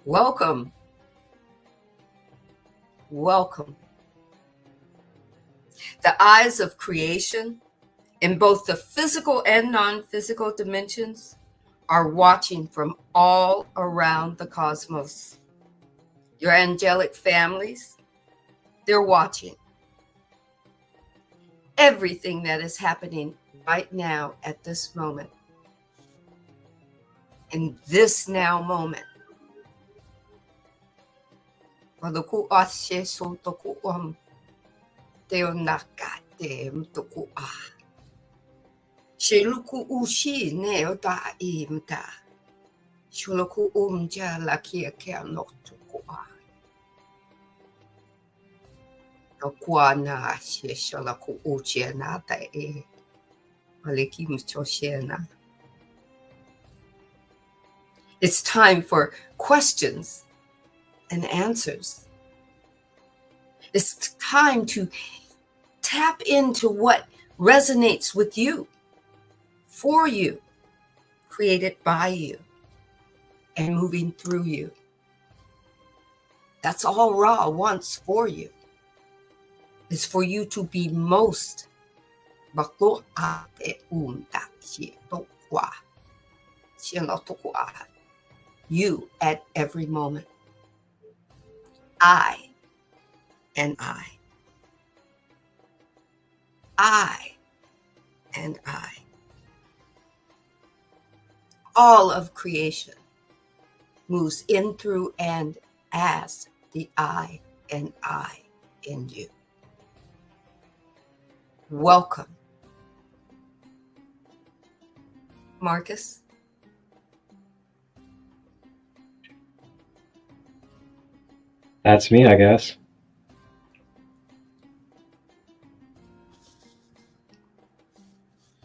Welcome. Welcome. The eyes of creation in both the physical and non-physical dimensions are watching from all around the cosmos. Your angelic families, they're watching. Everything that is happening right now at this moment. In this now moment. Sheluku ushi neota imta. Shuluku umja lakia kia notukua. Okwana sheshalaku uchena tae. Maliki mchoshena. It's time for questions and answers. It's time to tap into what resonates with you, for you, created by you, and moving through you. That's all Ra wants for you. It's for you to be most you at every moment. I and I. I and I. All of creation moves in, through, and as the I and I in you. Welcome. Marcus? That's me, I guess.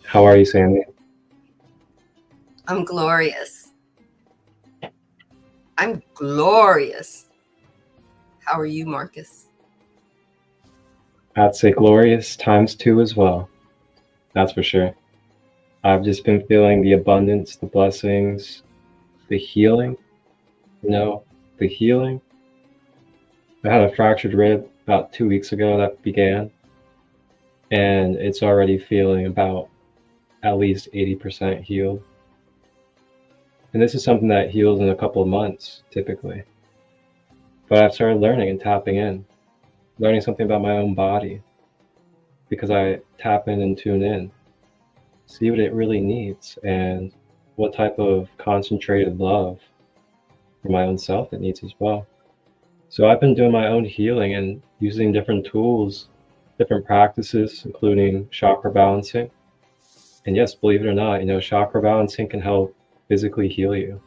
How are you, Sandee? I'm glorious. I'm glorious. How are you, Marcus? I'd say glorious times 2 as well. That's for sure. I've just been feeling the abundance, the blessings, the healing. The healing. I had a fractured rib about 2 weeks ago that began, and it's already feeling about at least 80% healed. And this is something that heals in a couple of months, typically. But I've started learning and tapping in, learning something about my own body, because I tap in and tune in, see what it really needs and what type of concentrated love for my own self it needs as well. So I've been doing my own healing and using different tools, different practices, including chakra balancing. And yes, believe it or not, chakra balancing can help physically heal you,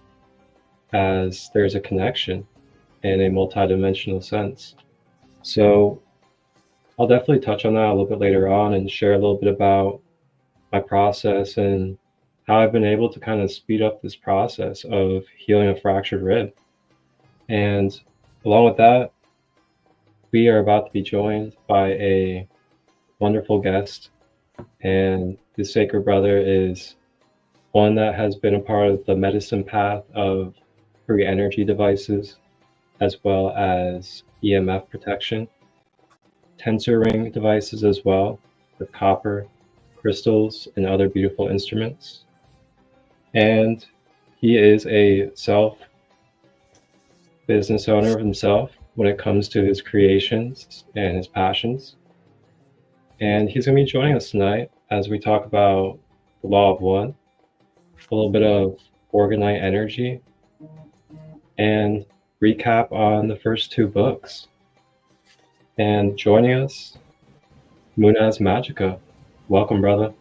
as there's a connection in a multidimensional sense. So I'll definitely touch on that a little bit later on and share a little bit about my process and how I've been able to kind of speed up this process of healing a fractured rib. And along with that, we are about to be joined by a wonderful guest. And this sacred brother is one that has been a part of the medicine path of free energy devices, as well as EMF protection, tensor ring devices as well, with copper, crystals, and other beautiful instruments. And he is a business owner of himself when it comes to his creations and his passions. And he's going to be joining us tonight as we talk about the Law of One, a little bit of Orgonite energy, and recap on the first 2 books. And joining us, Munaz Magica. Welcome, brother.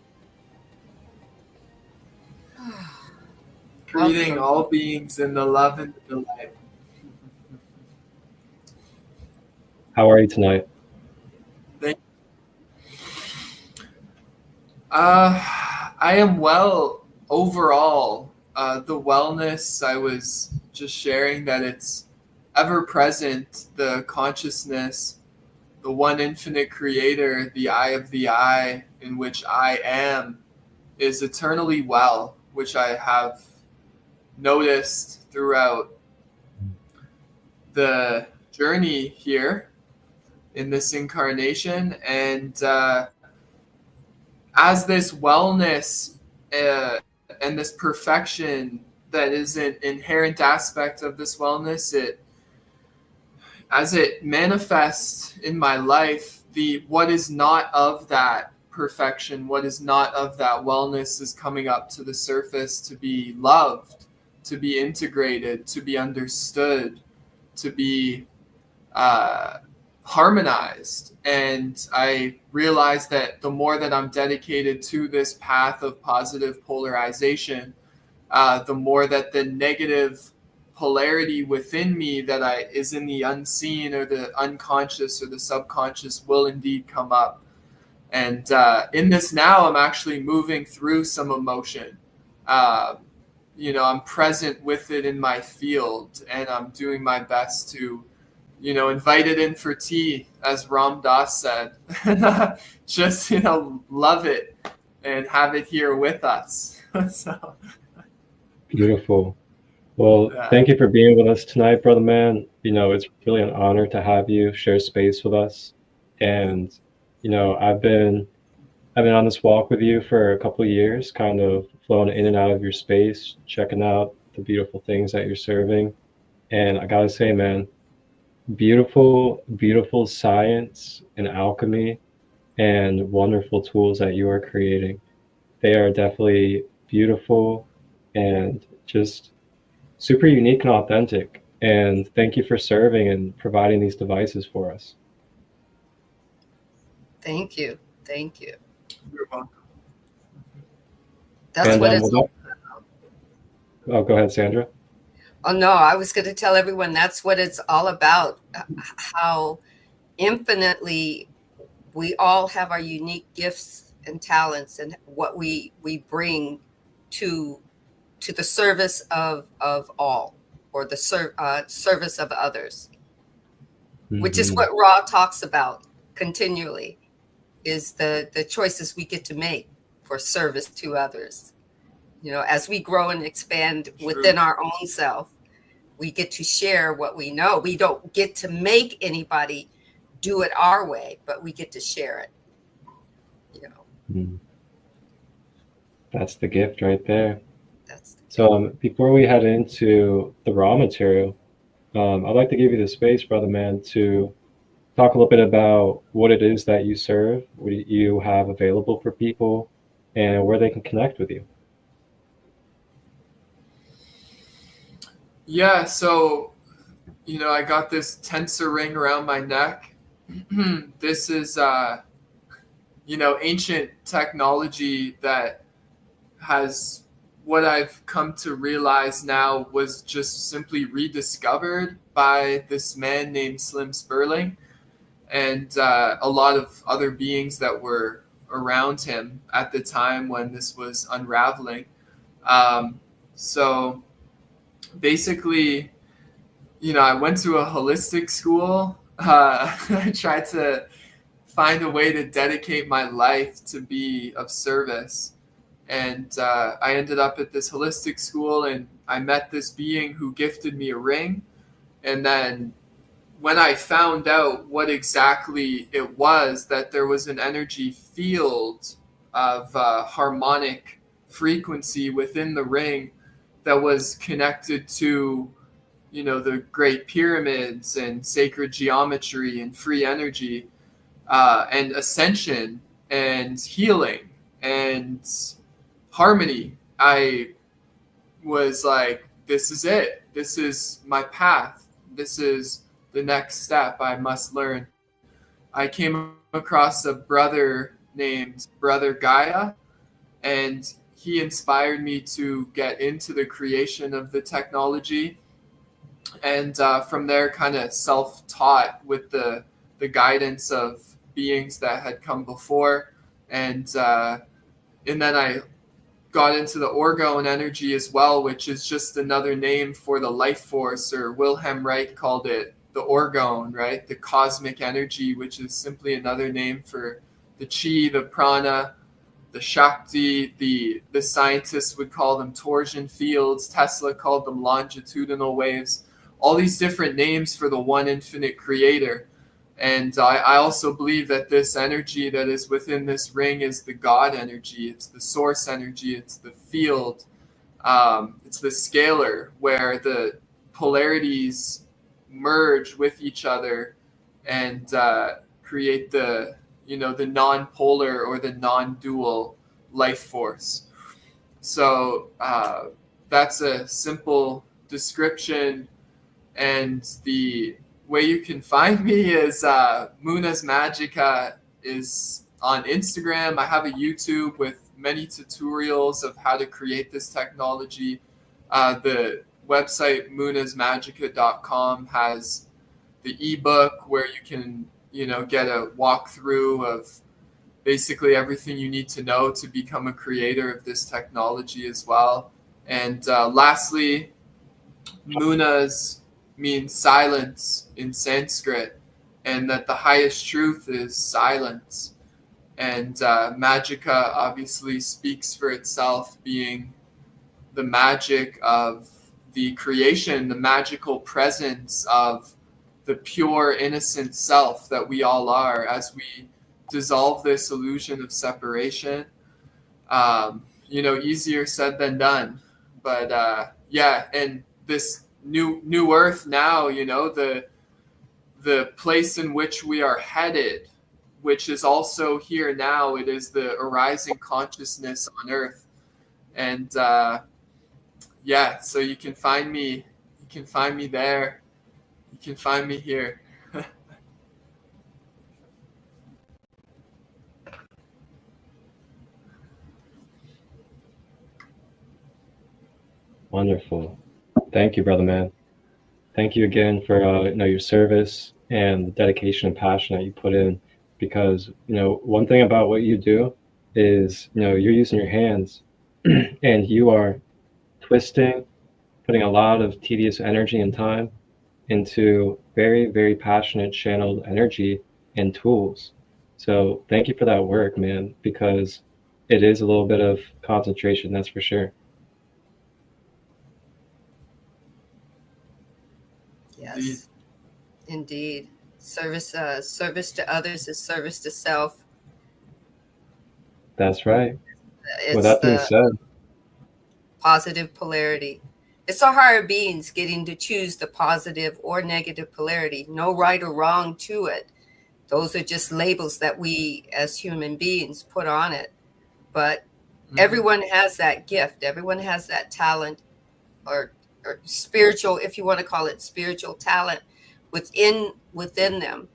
Greeting all beings in the love and the light. How are you tonight? I am well overall. The wellness, I was just sharing that it's ever present, the consciousness, the one infinite creator, the eye of the I, in which I am, is eternally well, which I have noticed throughout the journey here in this incarnation. And as this wellness and this perfection that is an inherent aspect of this wellness, as it manifests in my life, what is not of that perfection, what is not of that wellness is coming up to the surface to be loved, to be integrated, to be understood, to be harmonized. And I realize that the more that I'm dedicated to this path of positive polarization, the more that the negative polarity within me that is in the unseen or the unconscious or the subconscious will indeed come up. And in this now, I'm actually moving through some emotion. I'm present with it in my field, and I'm doing my best to, invite it in for tea, as Ram Dass said. Just, love it and have it here with us. So. Beautiful. Well, thank you for being with us tonight, brother man. It's really an honor to have you share space with us. And, I've been on this walk with you for a couple of years, kind of flown in and out of your space, checking out the beautiful things that you're serving. And I gotta say, man, beautiful, beautiful science and alchemy and wonderful tools that you are creating. They are definitely beautiful and just super unique and authentic. And thank you for serving and providing these devices for us. Thank you. Thank you. You're welcome. That's what it's all about. Oh, go ahead, Sandra. Oh, no, I was going to tell everyone that's what it's all about, how infinitely we all have our unique gifts and talents and what we bring to the service of all, or the service of others, which is what Ra talks about continually, is the choices we get to make for service to others. As we grow and expand within our own self, we get to share what we know. We don't get to make anybody do it our way, but we get to share it. That's the gift right there. So before we head into the raw material, I'd like to give you the space, brother man, to talk a little bit about what it is that you serve, what you have available for people, and where they can connect with you. Yeah, so, I got this tensor ring around my neck. This is, ancient technology that has, what I've come to realize now, was just simply rediscovered by this man named Slim Sperling and a lot of other beings that were around him at the time when this was unraveling. So basically, I went to a holistic school. I tried to find a way to dedicate my life to be of service. And I ended up at this holistic school, and I met this being who gifted me a ring. And then when I found out what exactly it was, that there was an energy field of harmonic frequency within the ring that was connected to, the great pyramids and sacred geometry and free energy and ascension and healing and harmony, I was like, this is it. This is my path. This is the next step I must learn. I came across a brother named Brother Gaia, and he inspired me to get into the creation of the technology. And from there, kind of self-taught with the guidance of beings that had come before. And then I got into the orgone energy as well, which is just another name for the life force, or Wilhelm Reich called it the orgone, right? The cosmic energy, which is simply another name for the chi, the prana, the shakti. The scientists would call them torsion fields. Tesla called them longitudinal waves. all these different names for the one infinite creator. And I also believe that this energy that is within this ring is the God energy. It's the source energy. It's the field. It's the scalar, where the polarities merge with each other and create the non-polar or the non-dual life force. So that's a simple description. And the way you can find me is Muna's Magica is on Instagram. I have a YouTube with many tutorials of how to create this technology. The website munasmagica.com has the ebook where you can, get a walkthrough of basically everything you need to know to become a creator of this technology as well. And lastly, Munas means silence in Sanskrit, and that the highest truth is silence. And Magica obviously speaks for itself, being the magic of the creation, the magical presence of the pure, innocent self that we all are as we dissolve this illusion of separation. Easier said than done. But and this new earth now, the place in which we are headed, which is also here now. It is the arising consciousness on earth. And so you can find me there. You can find me here. Wonderful. Thank you, brother man. Thank you again for your service and the dedication and passion that you put in. Because one thing about what you do is you're using your hands, and you are twisting, putting a lot of tedious energy and time into very, very passionate channeled energy and tools. So thank you for that work, man, because it is a little bit of concentration, that's for sure. Yes, indeed. Service to others is service to self. That's right. It's With that being said, positive polarity. It's our higher beings getting to choose the positive or negative polarity. No right or wrong to it. Those are just labels that we as human beings put on it. But everyone has that gift. Everyone has that talent or spiritual, if you want to call it spiritual talent within them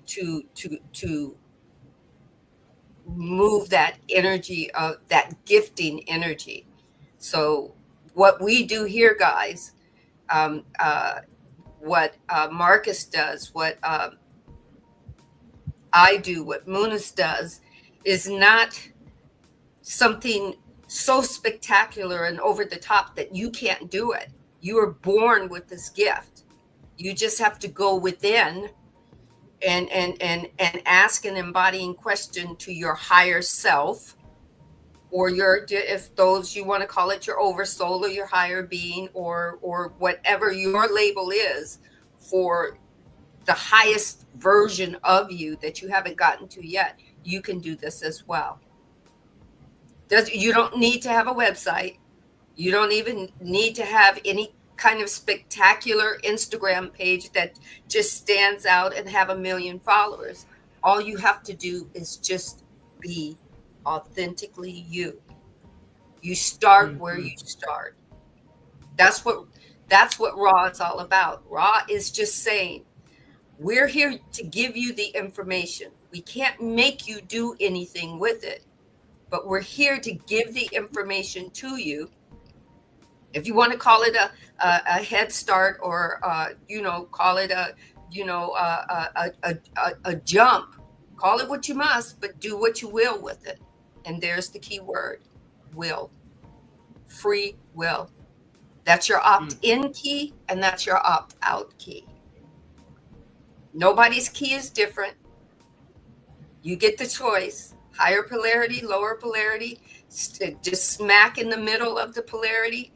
to move that energy of that gifting energy. So what we do here, guys, what Marcus does, what I do, what Munas does, is not something so spectacular and over the top that you can't do it. You are born with this gift. You just have to go within and ask an embodying question to your higher self, or if those you want to call it your oversoul or your higher being, or whatever your label is for the highest version of you that you haven't gotten to yet. You can do this as well. You don't need to have a website. You don't even need to have any kind of spectacular Instagram page that just stands out and have 1 million followers. All you have to do is just be authentically you. You start where you start. That's what Raw is all about. Raw is just saying, we're here to give you the information. We can't make you do anything with it, but we're here to give the information to you. If you want to call it a head start, or call it a jump, call it what you must, but do what you will with it. And there's the key word: will. Free will. That's your opt-in key, and that's your opt-out key. Nobody's key is different. You get the choice. Higher polarity, lower polarity, just smack in the middle of the polarity.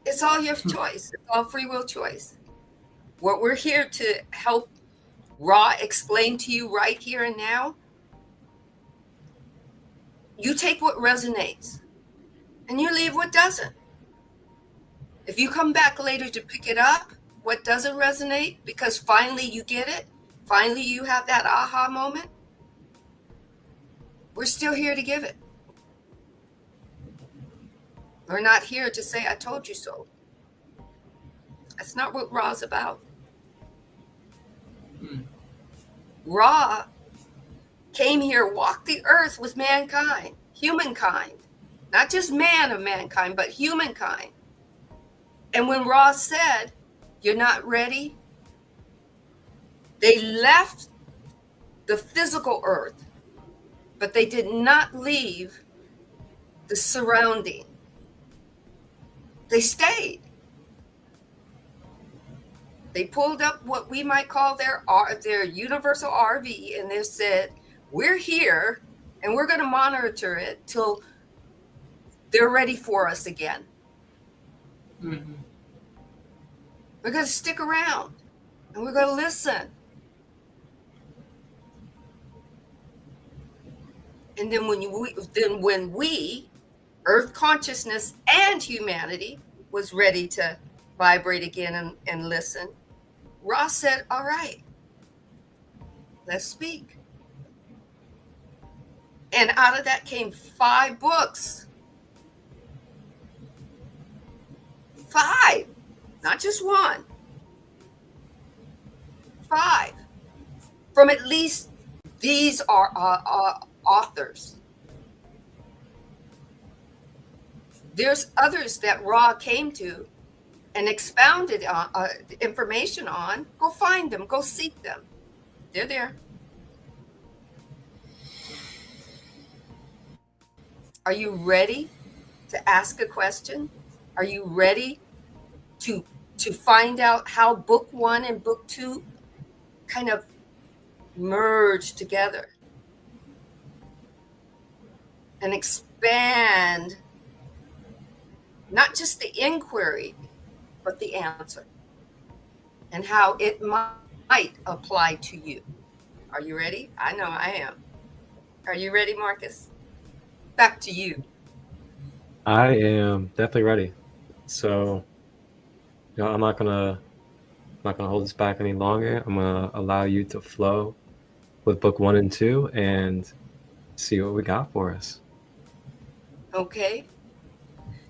It's all your choice. It's all free will choice. What we're here to help Ra explain to you right here and now, you take what resonates and you leave what doesn't. If you come back later to pick it up, what doesn't resonate, because finally you get it, finally you have that aha moment, we're still here to give it. We're not here to say, I told you so. That's not what Ra's about. Ra came here, walked the earth with mankind, humankind, not just man of mankind, but humankind. And when Ra said, you're not ready, they left the physical earth, but they did not leave the surrounding. They stayed. They pulled up what we might call their universal RV, and they said, we're here and we're going to monitor it till they're ready for us again. Mm-hmm. We're going to stick around and we're going to listen. And then when we, Earth consciousness and humanity, was ready to vibrate again and listen, Ra said, all right, let's speak. And out of that came 5 books. 5, not just 1. 5. From at least these are authors. There's others that Ra came to and expounded information on. Go find them. Go seek them. They're there. Are you ready to ask a question? Are you ready to find out how book 1 and book 2 kind of merge together and expand not just the inquiry, but the answer and how it might apply to you? Are you ready? I know I am. Are you ready, Marcus? Back to you. I am definitely ready. So, I'm not gonna hold this back any longer. I'm gonna allow you to flow with book 1 and 2 and see what we got for us. Okay.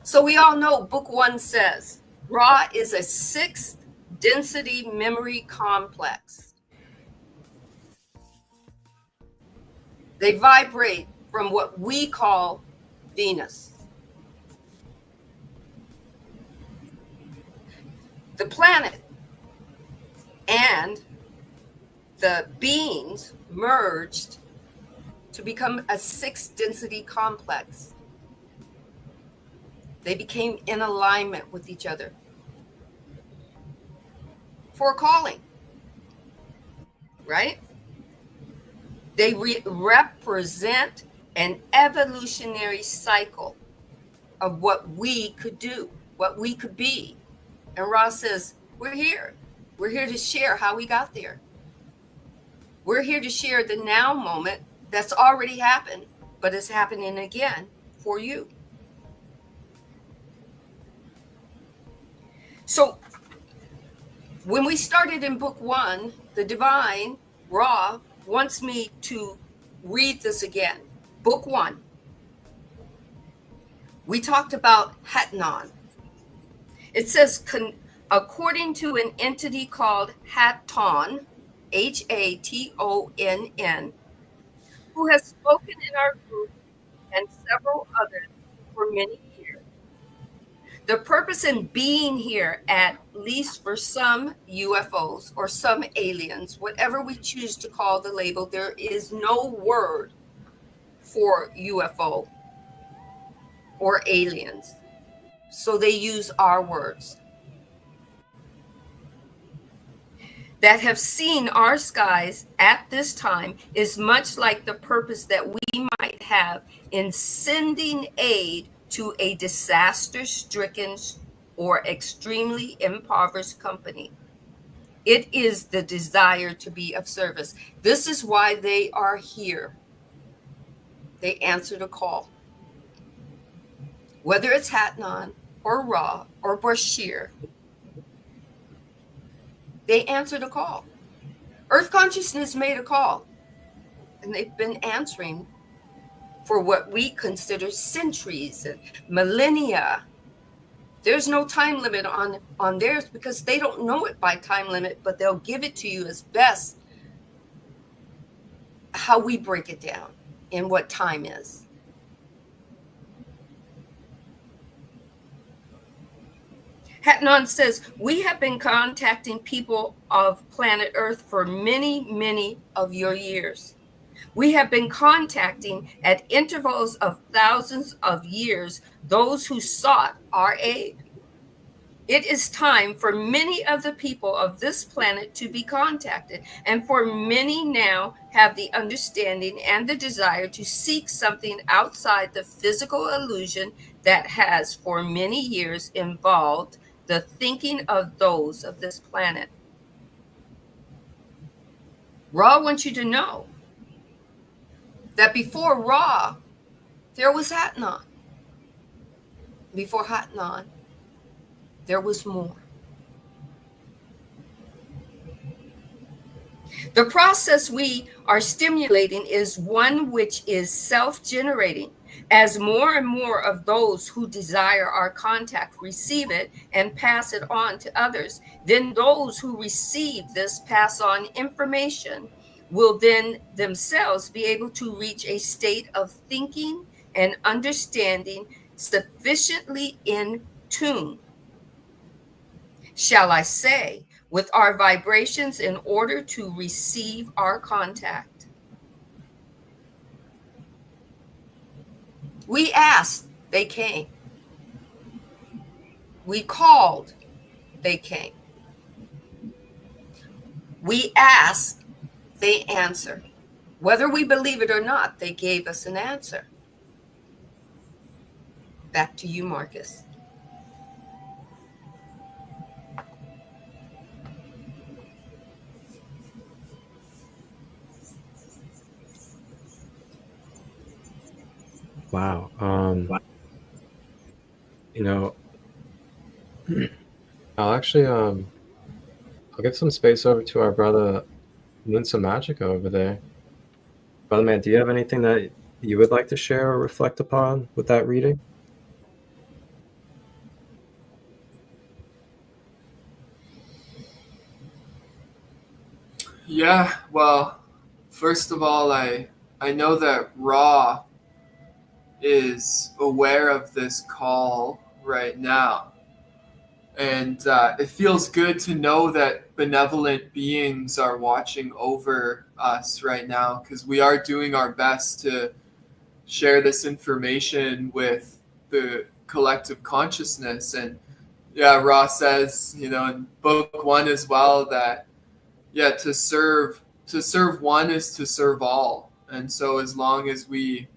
So we all know book 1 says Ra is a 6th density memory complex. They vibrate from what we call Venus. The planet and the beings merged to become a 6th density complex. They became in alignment with each other for a calling, right? They represent an evolutionary cycle of what we could do, what we could be. And Ra says, we're here. We're here to share how we got there. We're here to share the now moment that's already happened, but it's happening again for you. So when we started in book 1, the divine, Ra, wants me to read this again. Book 1. We talked about Hatnon. It says, according to an entity called Hatonn, Hatonn, who has spoken in our group and several others for many years. The purpose in being here, at least for some UFOs or some aliens, whatever we choose to call the label, there is no word for UFO or aliens. So they use our words. That have seen our skies at this time is much like the purpose that we might have in sending aid to a disaster-stricken or extremely impoverished company. It is the desire to be of service. This is why they are here. They answer the call. Whether it's Hatnan or Ra or Bashir, they answer the call. Earth consciousness made a call, and they've been answering for what we consider centuries and millennia. There's no time limit on theirs because they don't know it by time limit, but they'll give it to you as best how we break it down and what time is. Hatnan says, we have been contacting people of planet Earth for many, many of your years. We have been contacting at intervals of thousands of years those who sought our aid. It is time for many of the people of this planet to be contacted, and for many now have the understanding and the desire to seek something outside the physical illusion that has for many years involved the thinking of those of this planet. Ra wants you to know that before Ra, there was Hatnan. Before Hatnan, there was more. The process we are stimulating is one which is self-generating. As more and more of those who desire our contact receive it and pass it on to others, then those who receive this pass on information will then themselves be able to reach a state of thinking and understanding sufficiently in tune, shall I say, with our vibrations in order to receive our contact. We asked, they came. We called, they came. We asked, they answered. Whether we believe it or not, they gave us an answer. Back to you, Marcus. Wow. You know, I'll actually I'll give some space over to our brother Munsa Magica over there. Brother man, do you have anything that you would like to share or reflect upon with that reading? Yeah, well, first of all, I know that Ra is aware of this call right now. And it feels good to know that benevolent beings are watching over us right now, because we are doing our best to share this information with the collective consciousness. And yeah, Ra says, in book 1 as well, that to serve one is to serve all. And so as long as we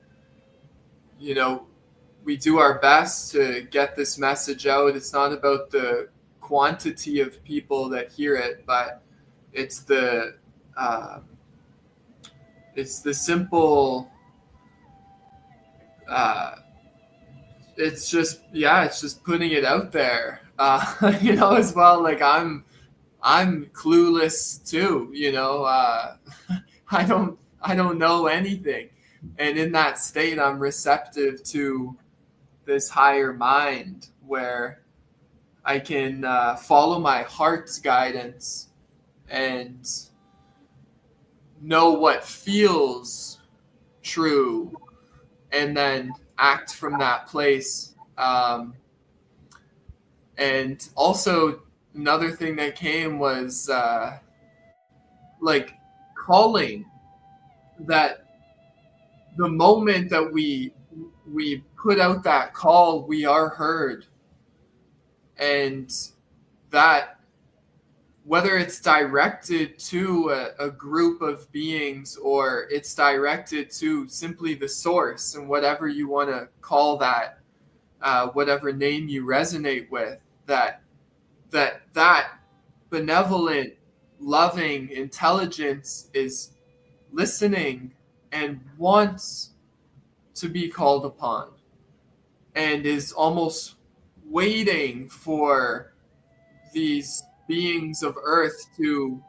do our best to get this message out, it's not about the quantity of people that hear it, but it's the simple. It's just putting it out there. As well. Like I'm clueless too. I don't know anything, and in that state, I'm receptive to this higher mind where I can follow my heart's guidance and know what feels true and then act from that place. And also another thing that came was calling, that the moment that we put out that call, we are heard. And that, whether it's directed to a group of beings or it's directed to simply the source, and whatever you want to call that, whatever name you resonate with, that benevolent loving intelligence is listening and wants to be called upon, and is almost waiting for these beings of earth to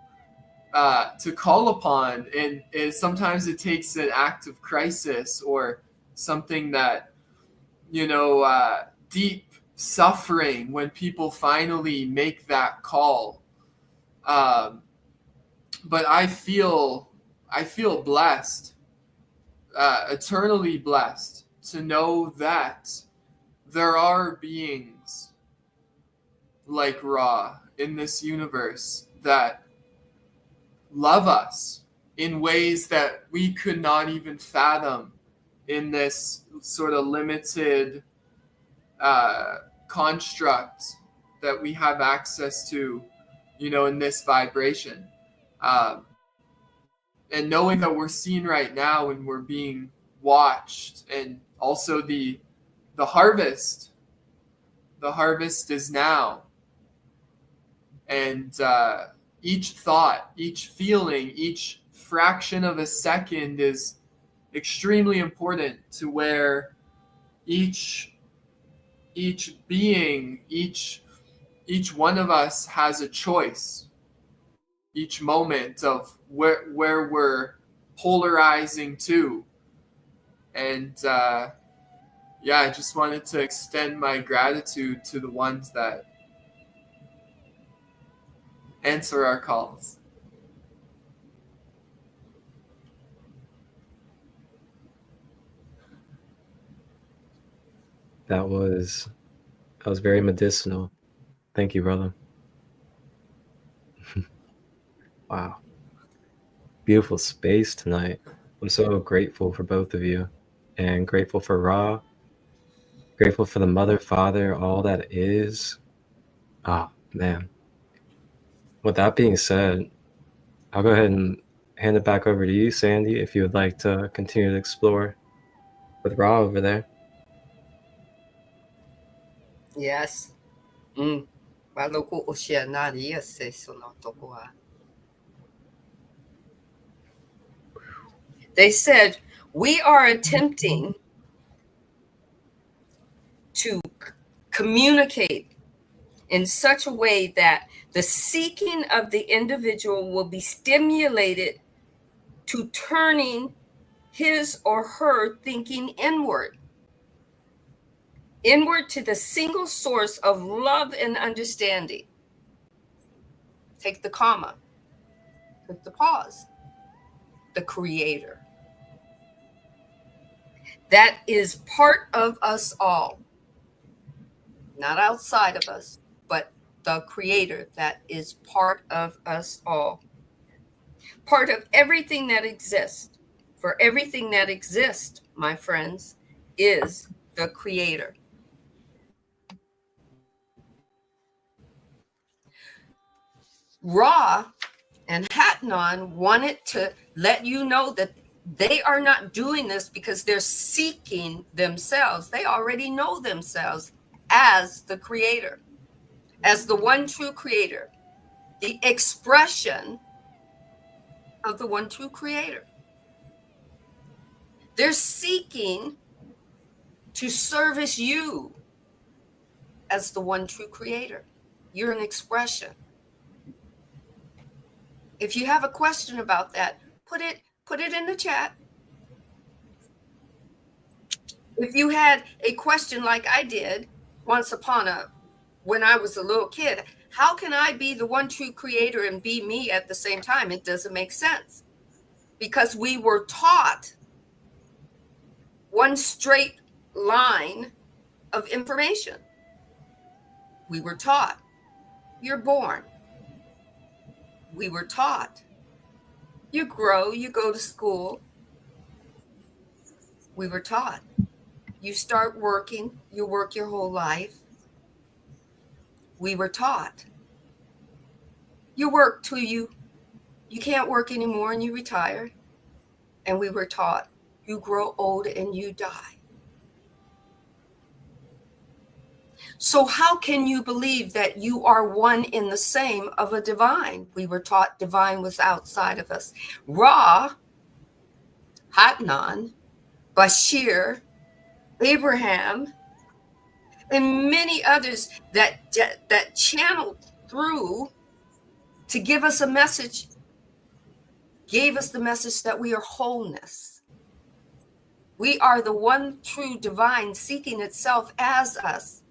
call upon. And sometimes it takes an act of crisis or something that, deep suffering when people finally make that call. But I feel blessed, eternally blessed, to know that there are beings like Ra in this universe that love us in ways that we could not even fathom in this sort of limited construct that we have access to, in this vibration. And knowing that we're seen right now and we're being watched, and also the harvest. The harvest is now. And each thought, each feeling, each fraction of a second is extremely important, to where each being, each one of us has a choice each moment of where we're polarizing to. And I just wanted to extend my gratitude to the ones that answer our calls. That was very medicinal. Thank you, brother. Wow. Beautiful space tonight. I'm so grateful for both of you, and grateful for Ra, grateful for the mother, father, all that is. Ah, man. With that being said, I'll go ahead and hand it back over to you, Sandee, if you would like to continue to explore with Ra over there. Yes. Maloko oceanari ese sono toko wa. They said, we are attempting to communicate in such a way that the seeking of the individual will be stimulated to turning his or her thinking inward to the single source of love and understanding. Take the comma, take the pause, the Creator. That is part of us all, not outside of us, but the Creator that is part of us all. Part of everything that exists. For everything that exists, my friends, is the Creator. Ra and Hatnon wanted to let you know that they are not doing this because they're seeking themselves. They already know themselves as the Creator, as the one true Creator, the expression of the one true Creator. They're seeking to service you as the one true Creator. You're an expression. If you have a question about that, put it in the chat. If you had a question like I did when I was a little kid, how can I be the one true Creator and be me at the same time? It doesn't make sense, because we were taught one straight line of information. We were taught, you're born. We were taught, you grow, you go to school. We were taught, you start working, you work your whole life. We were taught, you work till you can't work anymore and you retire. And we were taught, you grow old and you die. So how can you believe that you are one in the same of a divine? We were taught divine was outside of us. Ra, Hatnan, Bashir, Abraham, and many others that channeled through to give us a message, gave us the message that we are wholeness. We are the one true divine seeking itself as us.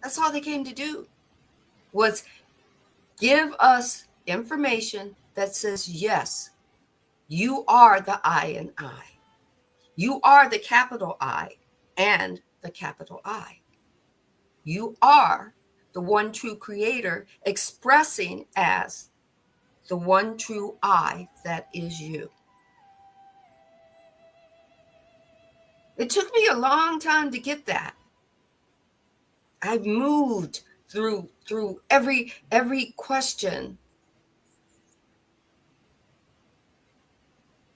That's all they came to do, was give us information that says, yes, you are the I and I. You are the capital I and the capital I. You are the one true creator expressing as the one true I that is you. It took me a long time to get that. I moved through every question,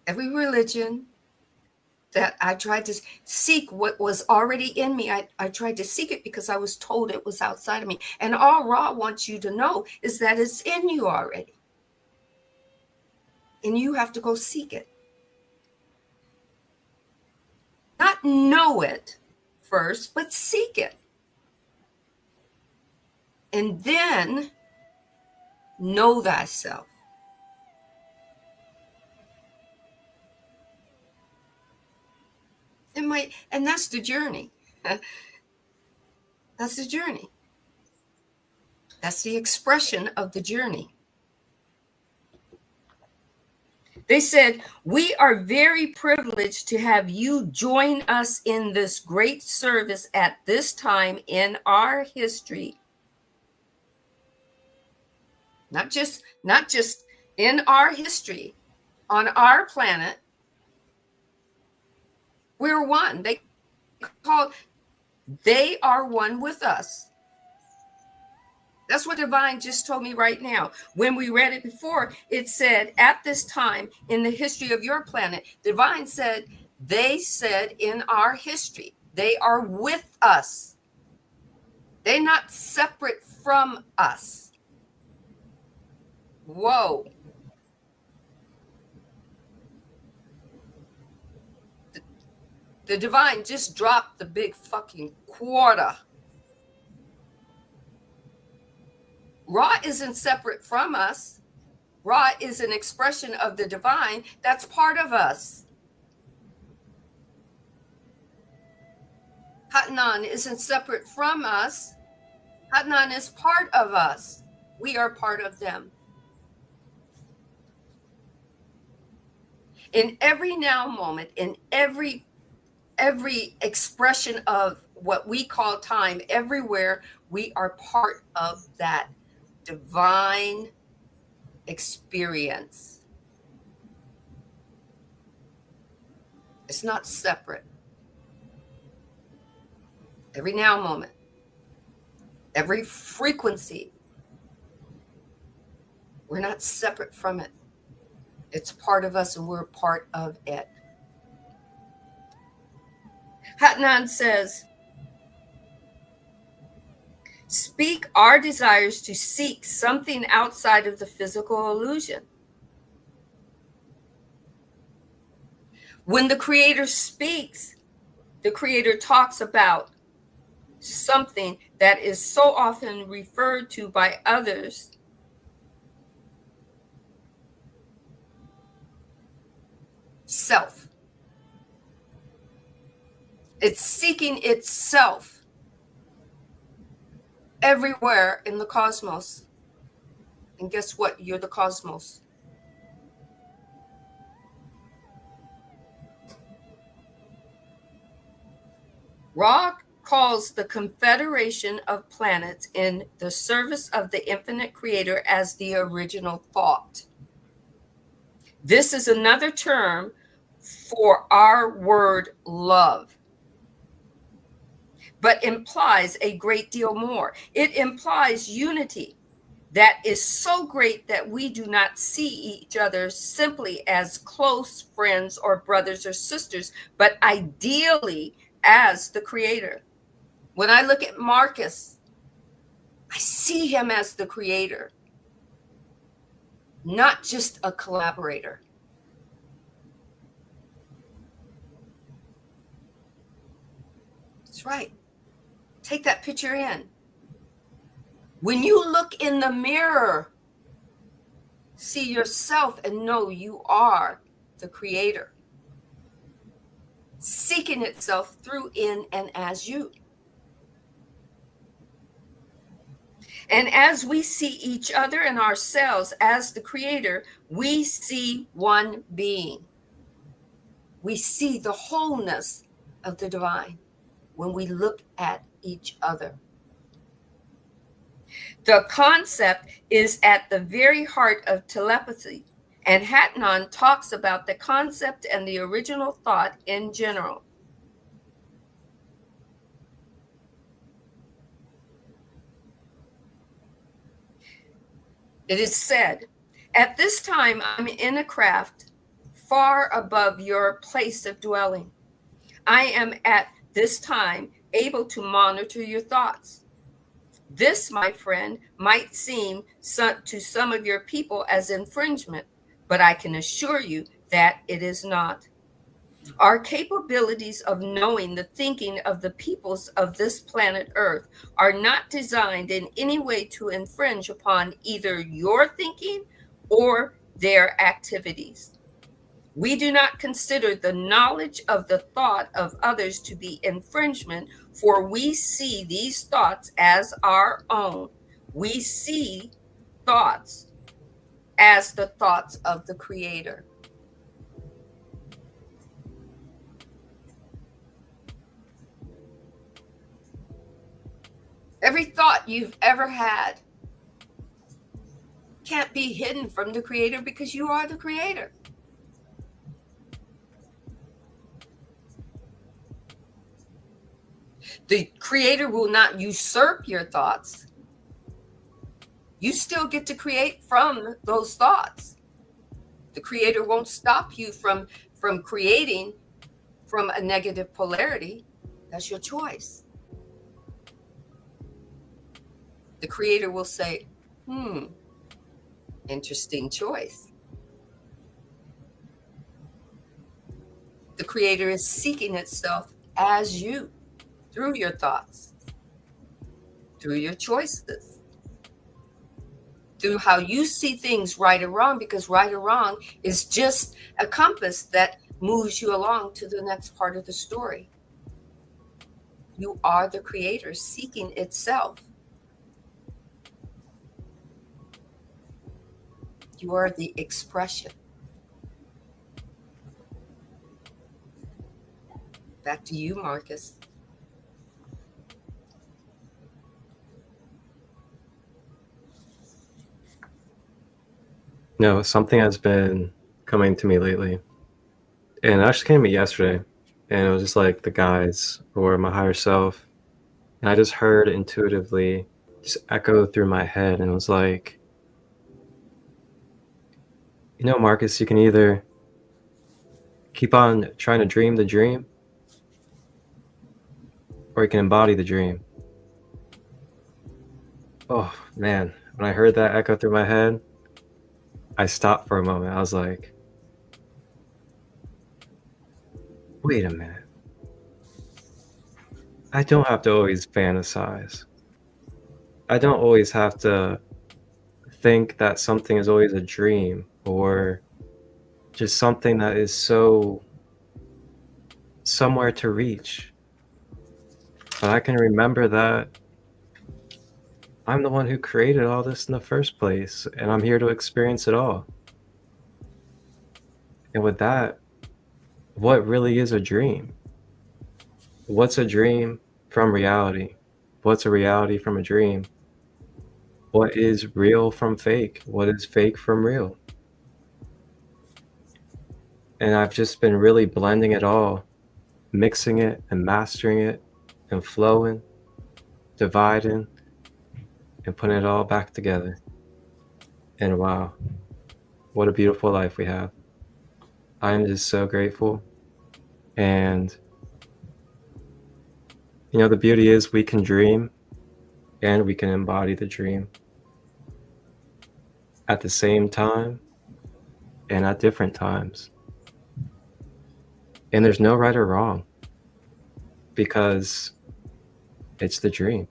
every religion that I tried to seek what was already in me. I tried to seek it because I was told it was outside of me. And all Ra wants you to know is that it's in you already. And you have to go seek it. Not know it first, but seek it. And then know thyself. And that's the journey. That's the journey. That's the expression of the journey. They said, we are very privileged to have you join us in this great service at this time in our history. Not just in our history, on our planet. We're one. They are one with us. That's what Divine just told me right now. When we read it before, it said, at this time in the history of your planet, Divine said, they said in our history, they are with us. They're not separate from us. Whoa. The Divine just dropped the big fucking quarter. Ra isn't separate from us. Ra is an expression of the divine that's part of us. Hatnan isn't separate from us. Hatnan is part of us. We are part of them. In every now moment, in every expression of what we call time, everywhere, we are part of that divine experience. It's not separate. Every now moment, every frequency, we're not separate from it. It's part of us and we're part of it. Hatnan says, speak our desires to seek something outside of the physical illusion. When the Creator speaks, the Creator talks about something that is so often referred to by others self. It's seeking itself everywhere in the cosmos. And guess what? You're the cosmos. Ra calls the confederation of planets in the service of the infinite creator as the original thought. This is another term for our word love, but implies a great deal more. It implies unity that is so great that we do not see each other simply as close friends or brothers or sisters, but ideally as the creator. When I look at Marcus, I see him as the creator, not just a collaborator. That's right. Take that picture in. When you look in the mirror, see yourself and know you are the creator, seeking itself through, in, and as you. And as we see each other and ourselves as the creator, we see one being. We see the wholeness of the divine when we look at each other. The concept is at the very heart of telepathy, and Hatnon talks about the concept and the original thought in general. It is said, at this time I'm in a craft far above your place of dwelling. I am at this time able to monitor your thoughts. This, my friend, might seem to some of your people as infringement, but I can assure you that it is not. Our capabilities of knowing the thinking of the peoples of this planet Earth are not designed in any way to infringe upon either your thinking or their activities. We do not consider the knowledge of the thought of others to be infringement, for we see these thoughts as our own. We see thoughts as the thoughts of the Creator. Every thought you've ever had can't be hidden from the Creator because you are the Creator. The Creator will not usurp your thoughts. You still get to create from those thoughts. The Creator won't stop you from creating from a negative polarity. That's your choice. The Creator will say, interesting choice. The Creator is seeking itself as you, through your thoughts, through your choices, through how you see things right or wrong, because right or wrong is just a compass that moves you along to the next part of the story. You are the Creator seeking itself. You are the expression. Back to you, Marcus. No, something has been coming to me lately. And it actually came to me yesterday. And it was just like the guides or my higher self. And I just heard intuitively just echo through my head. And it was like, you know, Marcus, you can either keep on trying to dream the dream, or you can embody the dream. Oh, man. When I heard that echo through my head, I stopped for a moment. I was like, wait a minute. I don't have to always fantasize. I don't always have to think that something is always a dream or just something that is so somewhere to reach. But I can remember that I'm the one who created all this in the first place, and I'm here to experience it all. And with that, what really is a dream? What's a dream from reality? What's a reality from a dream? What is real from fake? What is fake from real? And I've just been really blending it all, mixing it and mastering it and flowing, dividing, and putting it all back together. And wow, what a beautiful life we have. I am just so grateful. And The beauty is we can dream and we can embody the dream at the same time and at different times. And there's no right or wrong because it's the dream.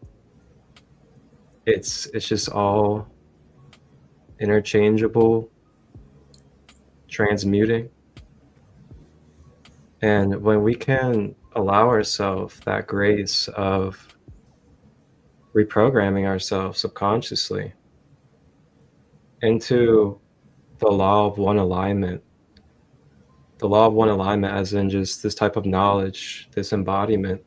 It's just all interchangeable, transmuting. And when we can allow ourselves that grace of reprogramming ourselves subconsciously into the law of one alignment, the law of one alignment as in just this type of knowledge, this embodiment,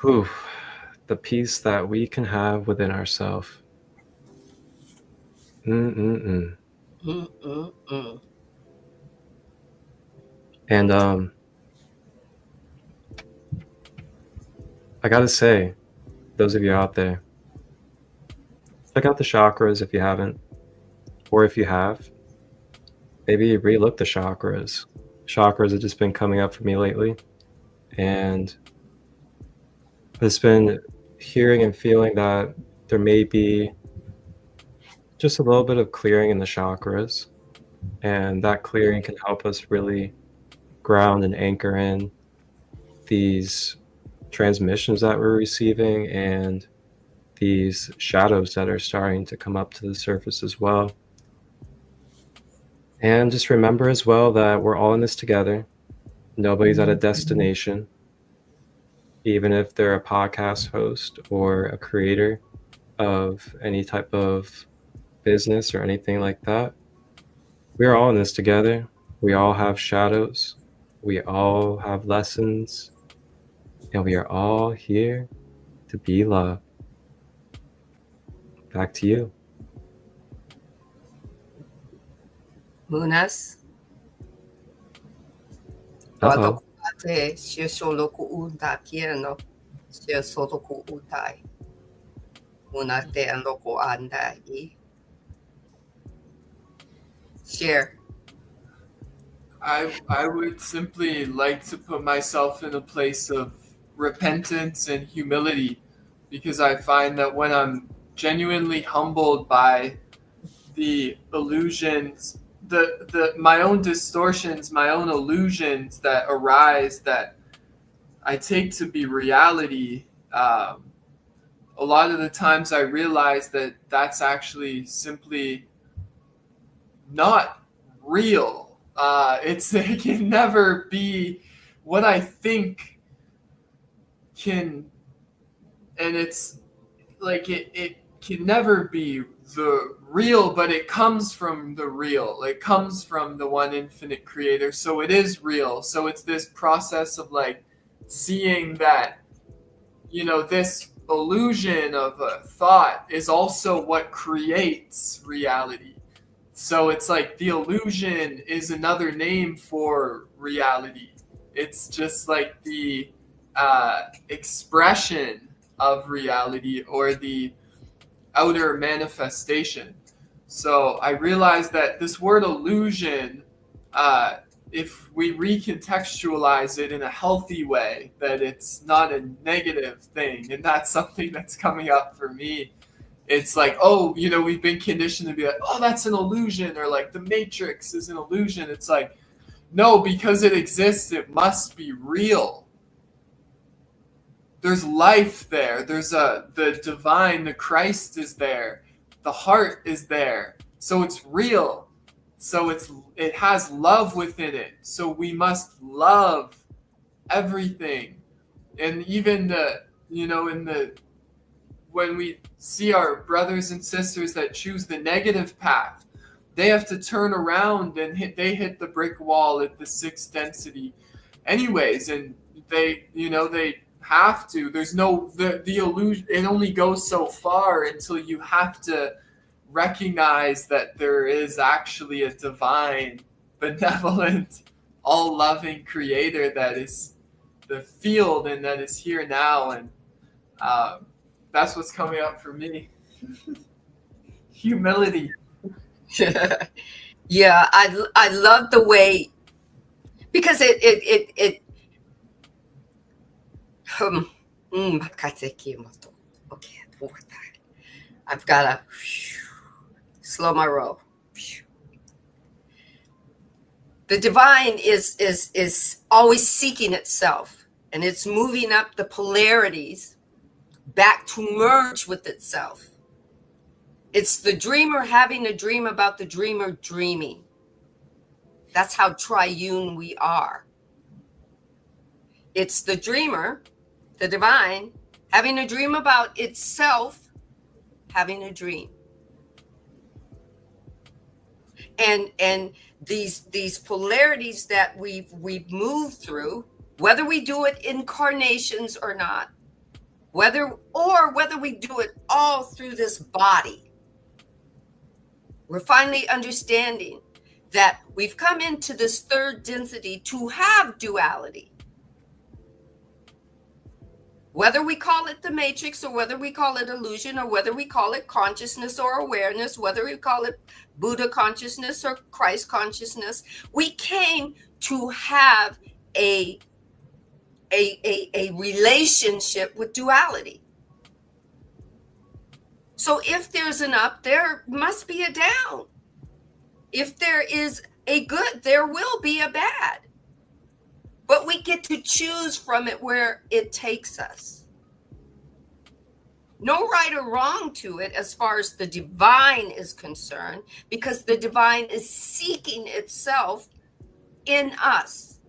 the peace that we can have within ourselves. And I gotta say, those of you out there, check out the chakras if you haven't, or if you have, maybe relook the chakras. Chakras have just been coming up for me lately, and I've just been hearing and feeling that there may be just a little bit of clearing in the chakras, and that clearing can help us really ground and anchor in these transmissions that we're receiving and these shadows that are starting to come up to the surface as well. And just remember as well that we're all in this together. Nobody's at a destination, even if they're a podcast host or a creator of any type of business or anything like that. We're all in this together. We all have shadows. We all have lessons. And we are all here to be love. Back to you. Munas. Uh-oh. Share. I would simply like to put myself in a place of repentance and humility, because I find that when I'm genuinely humbled by the illusions, my own distortions, my own illusions that arise that I take to be reality, a lot of the times I realize that that's actually simply not real. It can never be what I think can, and it's like it can never be the real, but it comes from the real. It comes from the one infinite creator. So it is real. So it's this process of like seeing that, this illusion of a thought is also what creates reality. So it's like the illusion is another name for reality. It's just like the expression of reality or the outer manifestation. So I realized that this word illusion, if we recontextualize it in a healthy way, that it's not a negative thing. And that's something that's coming up for me. It's like, we've been conditioned to be like, oh, that's an illusion, or like the Matrix is an illusion. It's like, no, because it exists, it must be real. There's life there. There's the divine, the Christ is there. The heart is there. So it's real. So it has love within it. So we must love everything. And even when we see our brothers and sisters that choose the negative path, they have to turn around and they hit the brick wall at the 6th density anyways, and they have to. There's the illusion, it only goes so far until you have to recognize that there is actually a divine, benevolent, all-loving creator that is the field and that is here now. And that's what's coming up for me. Humility. Yeah, I love the way, because it Okay, I've got to slow my roll. The divine is always seeking itself, and it's moving up the polarities back to merge with itself. It's the dreamer having a dream about the dreamer dreaming. That's how triune we are. It's the dreamer, the divine, having a dream about itself, having a dream. And these polarities that we've moved through, whether we do it incarnations or not, whether we do it all through this body, we're finally understanding that we've come into this third density to have duality. Whether we call it the matrix, or whether we call it illusion, or whether we call it consciousness or awareness, whether we call it Buddha consciousness or Christ consciousness, we came to have a relationship with duality. So if there's an up, there must be a down. If there is a good, there will be a bad. But we get to choose from it where it takes us. No right or wrong to it as far as the divine is concerned, because the divine is seeking itself in us.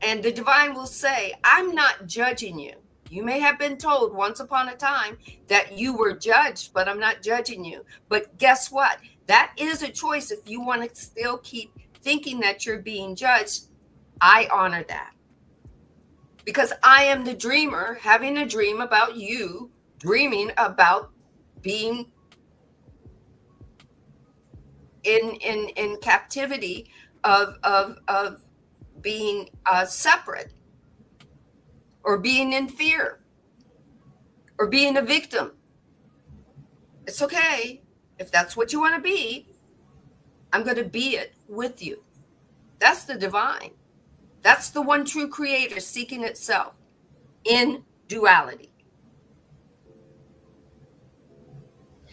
And the divine will say, I'm not judging you. You may have been told once upon a time that you were judged, but I'm not judging you. But guess what? That is a choice. If you want to still keep thinking that you're being judged, I honor that. Because I am the dreamer having a dream about you, dreaming about being in captivity of being separate, or being in fear, or being a victim. It's okay. If that's what you want to be, I'm going to be it with you. That's the divine. That's the one true creator seeking itself in duality.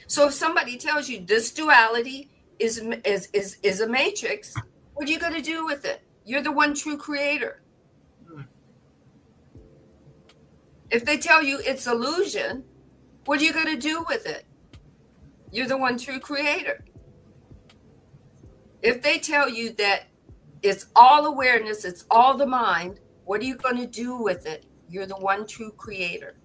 So if somebody tells you this duality is a matrix, what are you going to do with it? You're the one true creator. If they tell you it's illusion, what are you going to do with it? You're the one true creator. If they tell you that it's all awareness, it's all the mind, what are you going to do with it? You're the one true creator.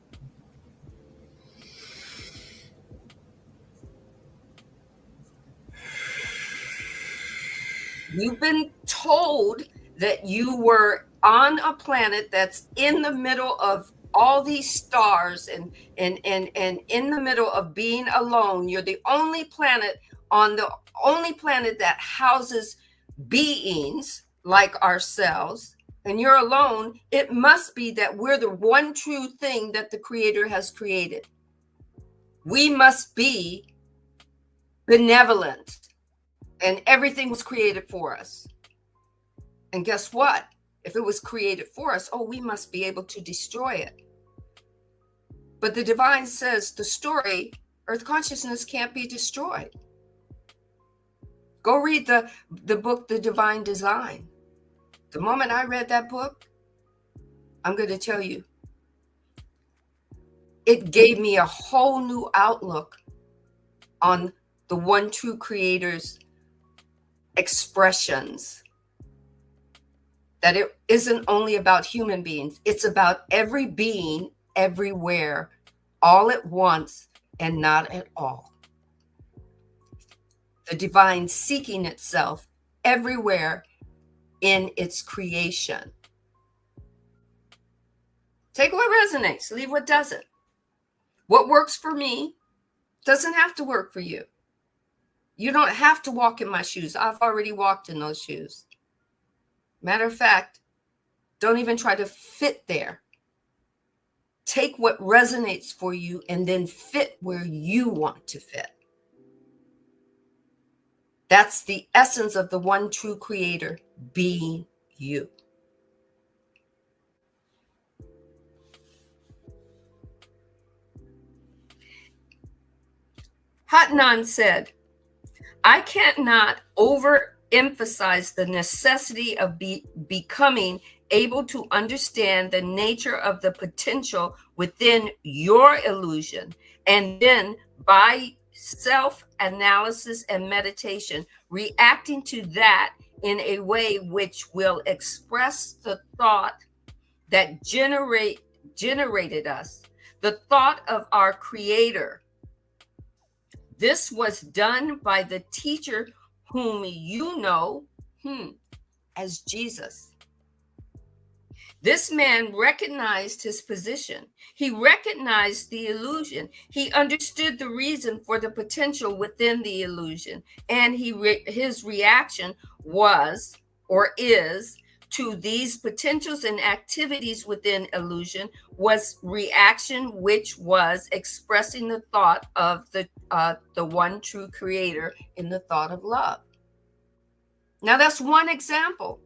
You've been told that you were on a planet that's in the middle of all these stars and in the middle of being alone. You're the only planet that houses beings like ourselves, and you're alone. It must be that we're the one true thing that the creator has created. We must be benevolent, and everything was created for us. And guess what? If it was created for us, we must be able to destroy it. But the divine says the story, Earth consciousness, can't be destroyed. Go read the book, The Divine Design. The moment I read that book, I'm going to tell you, it gave me a whole new outlook on the one true creator's expressions. That it isn't only about human beings, it's about every being, everywhere, all at once, and not at all. The divine seeking itself everywhere in its creation. Take what resonates, leave what doesn't. What works for me doesn't have to work for you. You don't have to walk in my shoes. I've already walked in those shoes. Matter of fact, don't even try to fit there. Take what resonates for you and then fit where you want to fit. That's the essence of the one true creator being you. Hatnan said, I cannot overemphasize the necessity of becoming able to understand the nature of the potential within your illusion, and then by self-analysis and meditation, reacting to that in a way which will express the thought that generated us, the thought of our creator. This was done by the teacher whom you know as Jesus. This man recognized his position. He recognized the illusion. He understood the reason for the potential within the illusion. And his reaction was, or is, to these potentials and activities within illusion was reaction, which was expressing the thought of the one true creator in the thought of love. Now that's one example.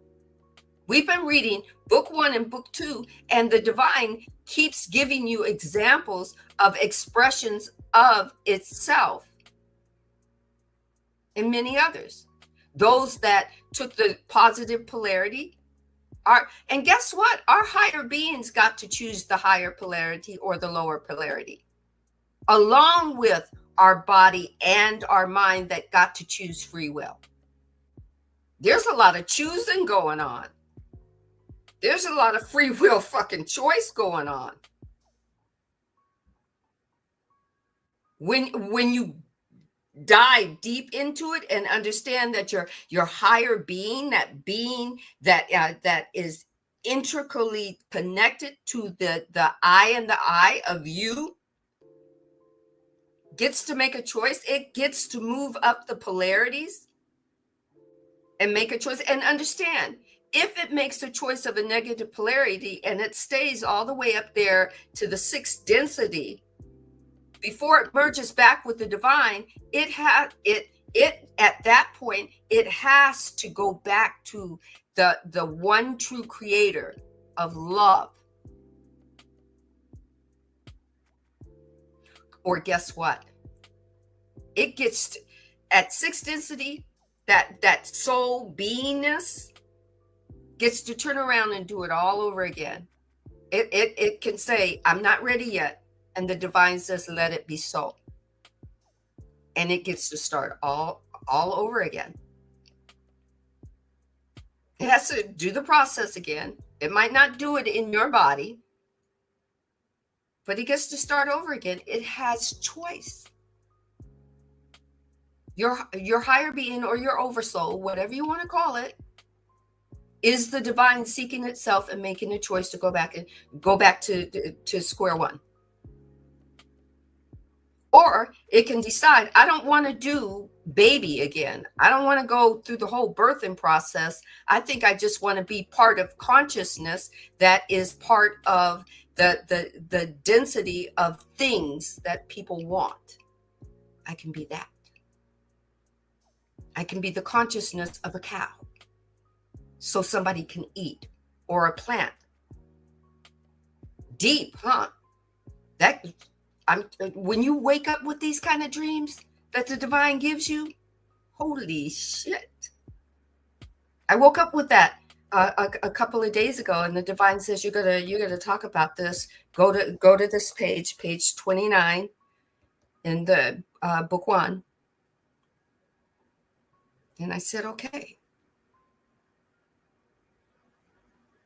We've been reading book 1 and book 2, and the divine keeps giving you examples of expressions of itself and many others. Those that took the positive polarity are, and guess what? Our higher beings got to choose the higher polarity or the lower polarity, along with our body and our mind that got to choose free will. There's a lot of choosing going on. There's a lot of free will fucking choice going on. When you dive deep into it and understand that your higher being, that being that is intricately connected to the I and the I of you, gets to make a choice. It gets to move up the polarities and make a choice and understand. If it makes a choice of a negative polarity and it stays all the way up there to the 6th density, before it merges back with the divine, it at that point, it has to go back to the one true creator of love. Or guess what? It gets to, at 6th density, that soul beingness gets to turn around and do it all over again. It can say, I'm not ready yet. And the divine says, let it be so. And it gets to start all over again. It has to do the process again. It might not do it in your body, but it gets to start over again. It has choice. Your higher being or your oversoul, whatever you want to call it, is the divine seeking itself and making a choice to go back to square one. Or it can decide, I don't want to do baby again. I don't want to go through the whole birthing process. I think I just want to be part of consciousness that is part of the density of things that people want. I can be that. I can be the consciousness of a cow, so somebody can eat, or a plant. Deep, huh? When you wake up with these kind of dreams that the divine gives you, holy shit. I woke up with that a couple of days ago, and the divine says, you're gonna talk about this. Go to this page 29 in the book 1. And I said, okay.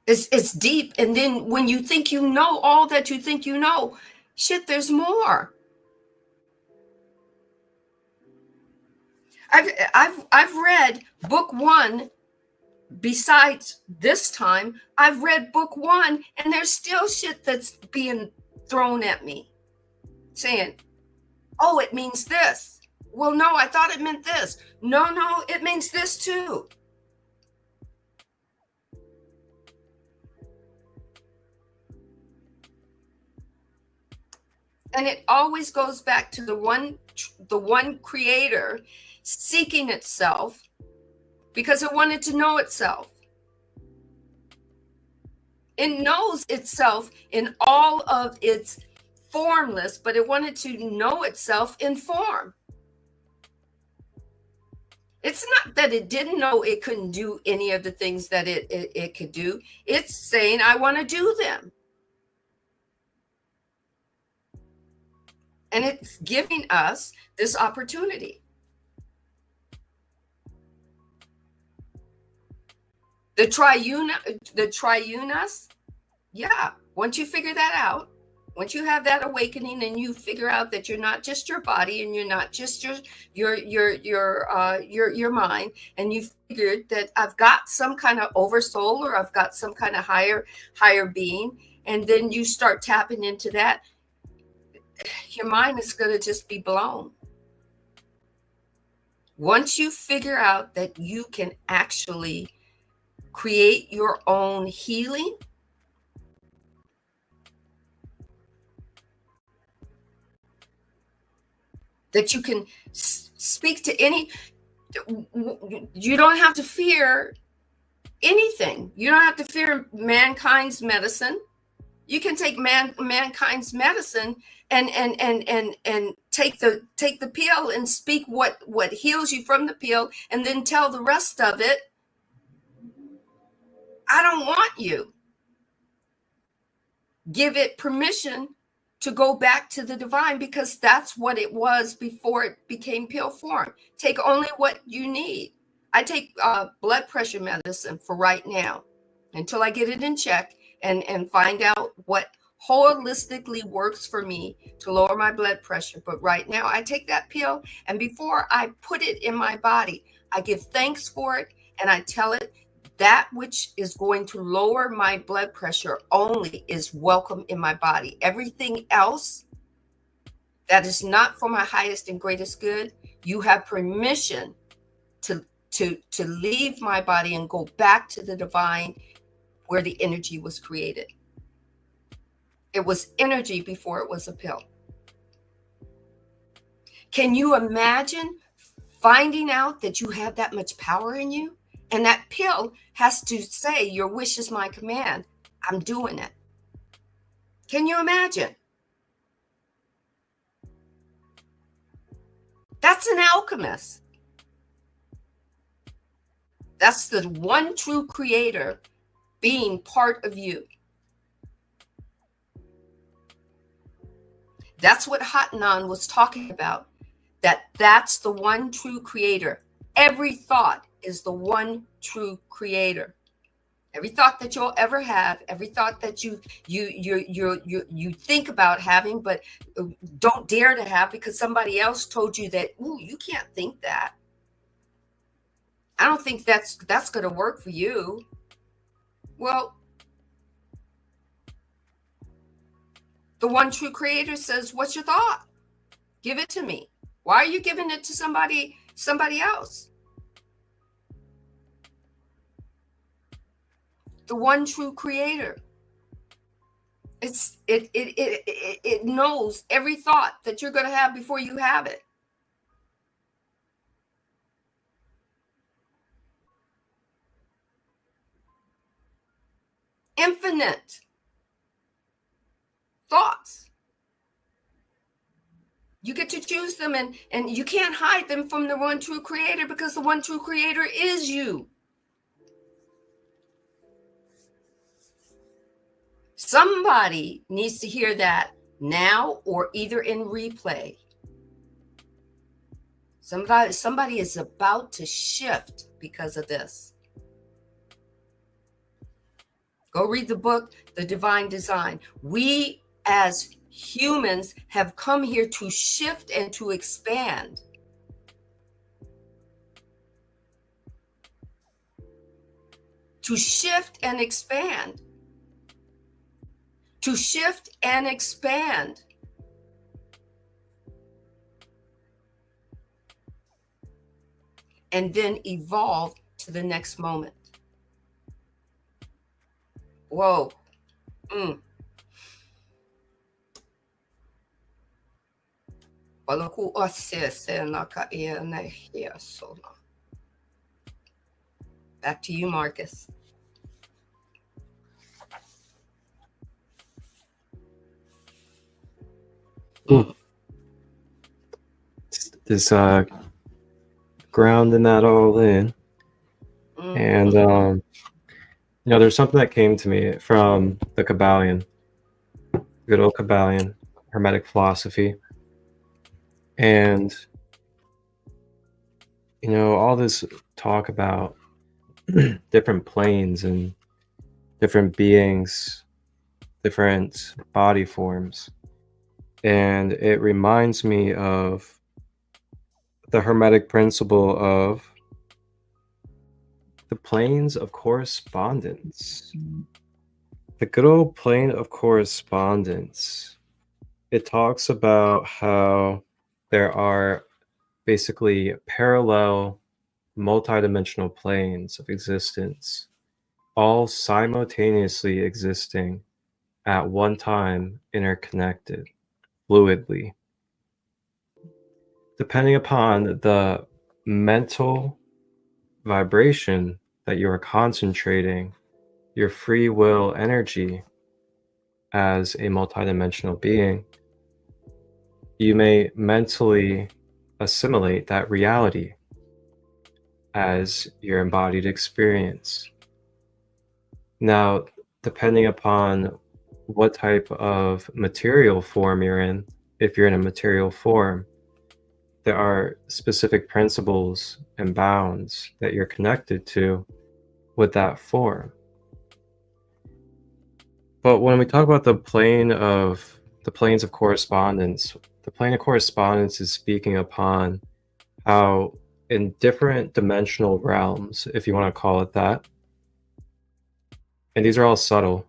It's deep. And then when you think you know all that you think you know, shit, there's more. I've read book 1. Besides this time, I've read book 1, and there's still shit that's being thrown at me, saying, "Oh, it means this." Well, no, I thought it meant this. No, it means this too. And it always goes back to the one creator seeking itself because it wanted to know itself. It knows itself in all of its formless, but it wanted to know itself in form. It's not that it didn't know it couldn't do any of the things that it could do. It's saying, I want to do them. And it's giving us this opportunity. The triunus, yeah. Once you figure that out, once you have that awakening and you figure out that you're not just your body and you're not just your mind, and you figured that I've got some kind of oversoul, or I've got some kind of higher being, and then you start tapping into that, your mind is going to just be blown. Once you figure out that you can actually create your own healing, that you can speak to any, you don't have to fear anything. You don't have to fear mankind's medicine. You can take mankind's medicine and take the pill and speak what heals you from the pill, and then tell the rest of it, I don't want you. Give it permission to go back to the divine, because that's what it was before it became pill form. Take only what you need. I take blood pressure medicine for right now until I get it in check and find out what holistically works for me to lower my blood pressure. But right now I take that pill, and before I put it in my body, I give thanks for it, and I tell it that which is going to lower my blood pressure only is welcome in my body. Everything else that is not for my highest and greatest good, you have permission to leave my body and go back to the divine, where the energy was created. It was energy before it was a pill. Can you imagine finding out that you have that much power in you? And that pill has to say, your wish is my command. I'm doing it. Can you imagine? That's an alchemist. That's the one true creator being part of you. That's what Hatanan was talking about. That's the one true creator. Every thought is the one true creator. Every thought that you'll ever have, every thought that you think about having, but don't dare to have because somebody else told you that, ooh, you can't think that. I don't think that's going to work for you. Well, the one true creator says, what's your thought? Give it to me. Why are you giving it to somebody else? The one true creator. It knows every thought that you're going to have before you have it. Infinite thoughts. You get to choose them, and you can't hide them from the one true creator, because the one true creator is you. Somebody needs to hear that now, or either in replay. Somebody is about to shift because of this. Go read the book, The Divine Design. We as humans have come here to shift and to expand. To shift and expand. To shift and expand. And then evolve to the next moment. Whoa. Back to you, Marcus. This grounding that all in. And, there's something that came to me from the Kabbalion, good old Kabbalion, Hermetic philosophy. And, all this talk about different planes and different beings, different body forms. And it reminds me of the Hermetic principle of the planes of correspondence. The good old plane of correspondence. It talks about how there are basically parallel multidimensional planes of existence, all simultaneously existing at one time, interconnected, fluidly. Depending upon the mental vibration that you are concentrating, your free will energy as a multidimensional being, you may mentally assimilate that reality as your embodied experience. Now, depending upon what type of material form you're in, if you're in a material form, there are specific principles and bounds that you're connected to with that form. But when we talk about the planes of correspondence, the plane of correspondence is speaking upon how in different dimensional realms, if you want to call it that, and these are all subtle,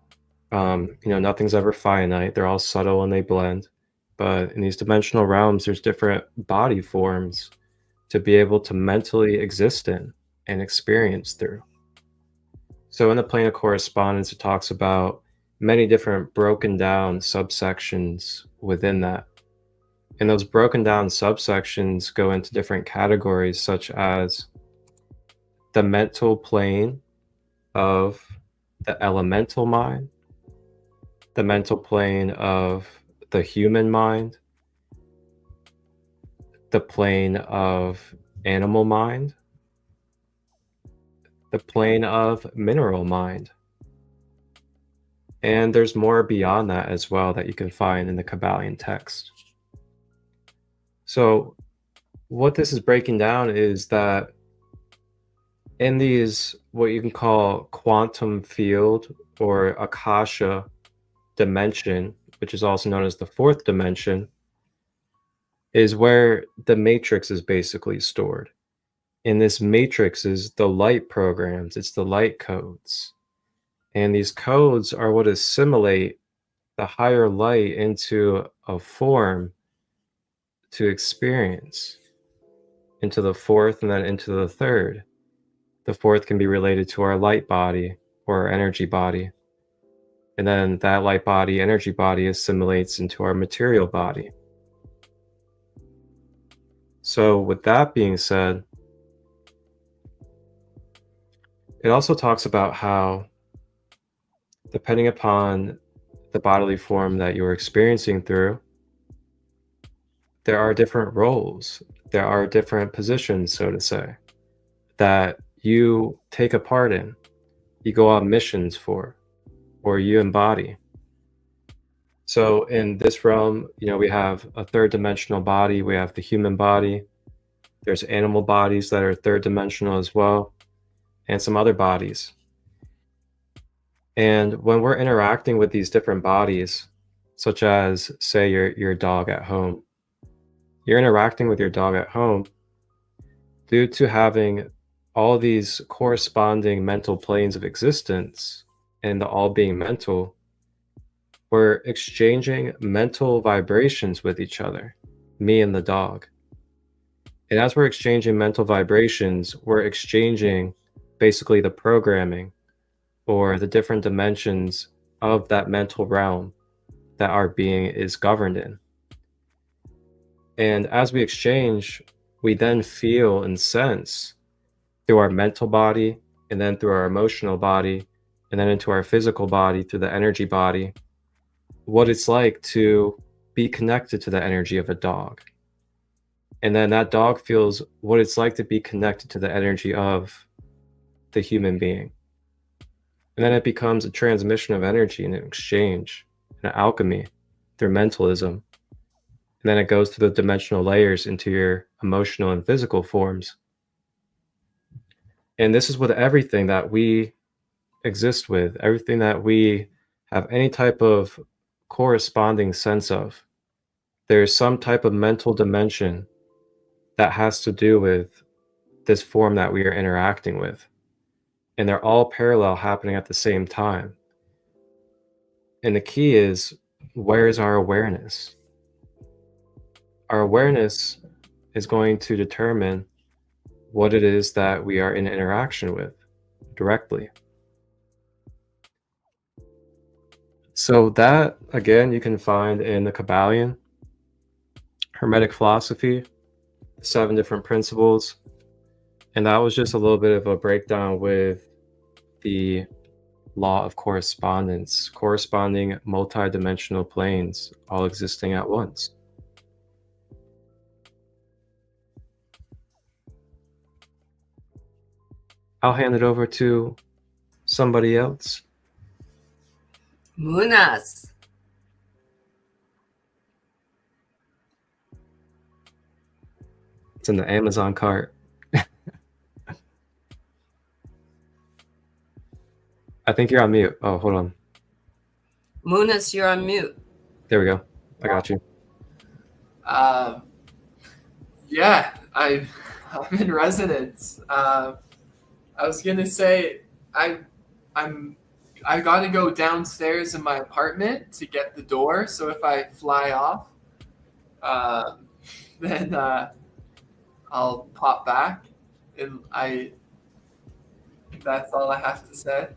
nothing's ever finite, they're all subtle and they blend. But in these dimensional realms, there's different body forms to be able to mentally exist in and experience through. So in the plane of correspondence, it talks about many different broken down subsections within that. And those broken down subsections go into different categories, such as the mental plane of the elemental mind, the mental plane of the human mind, the plane of animal mind, the plane of mineral mind. And there's more beyond that as well that you can find in the Kabbalion text. So what this is breaking down is that in these, what you can call quantum field or Akasha dimension, which is also known as the fourth dimension, is where the matrix is basically stored. In this matrix is the light programs, it's the light codes. And these codes are what assimilate the higher light into a form to experience, into the fourth and then into the third. The fourth can be related to our light body or our energy body. And then that light body, energy body assimilates into our material body. So with that being said, it also talks about how, depending upon the bodily form that you're experiencing through, there are different roles, there are different positions, so to say, that you take a part in, you go on missions for, or you embody. So in this realm, we have a third dimensional body, we have the human body, there's animal bodies that are third dimensional as well, and some other bodies. And when we're interacting with these different bodies, such as, say, your dog at home, you're interacting with your dog at home due to having all these corresponding mental planes of existence and all being mental. We're exchanging mental vibrations with each other, me and the dog. And as we're exchanging mental vibrations, we're exchanging basically the programming or the different dimensions of that mental realm that our being is governed in. And as we exchange, we then feel and sense through our mental body, and then through our emotional body, and then into our physical body, through the energy body, what it's like to be connected to the energy of a dog. And then that dog feels what it's like to be connected to the energy of the human being. And then it becomes a transmission of energy and an exchange and an alchemy through mentalism. And then it goes through the dimensional layers into your emotional and physical forms. And this is with everything that we exist with, everything that we have any type of corresponding sense of. There's some type of mental dimension that has to do with this form that we are interacting with. And they're all parallel happening at the same time. And the key is, where is our awareness? Our awareness is going to determine what it is that we are in interaction with directly. So that, again, you can find in the Kabbalion, Hermetic philosophy, 7 different principles. And that was just a little bit of a breakdown with the law of correspondence, corresponding multi-dimensional planes all existing at once. I'll hand it over to somebody else. Munas. It's in the Amazon cart. I think you're on mute. Oh, hold on. Munas, you're on mute. There we go. I got you. Yeah, I'm in resonance. I was gonna say I got to go downstairs in my apartment to get the door. So if I fly off, then I'll pop back, and that's all I have to say.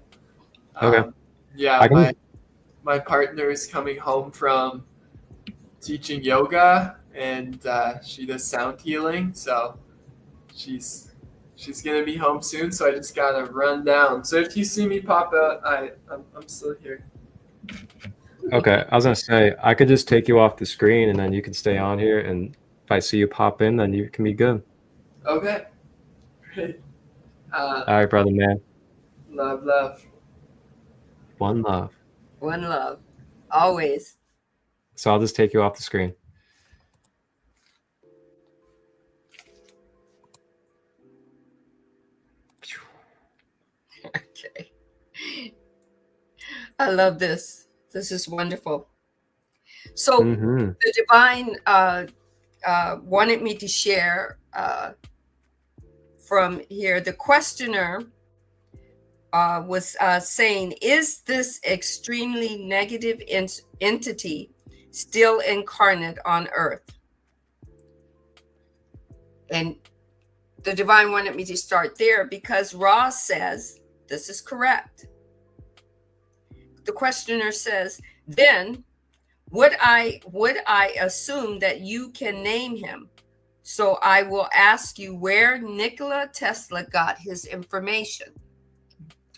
Okay. Yeah, my partner is coming home from teaching yoga, and she does sound healing, so she's gonna be home soon. So I just gotta run down. So if you see me pop out, I'm still here. Okay, I was gonna say I could just take you off the screen, and then you can stay on here. And if I see you pop in, then you can be good. Okay. Great. All right, brother, man. Love. One love. One love. Always. So I'll just take you off the screen. Okay. I love this. This is wonderful. So the divine wanted me to share from here. The questioner was saying, is this extremely negative entity still incarnate on Earth? And the divine wanted me to start there because Ra says this is correct. The questioner says, then would I assume that you can name him? So I will ask you where Nikola Tesla got his information.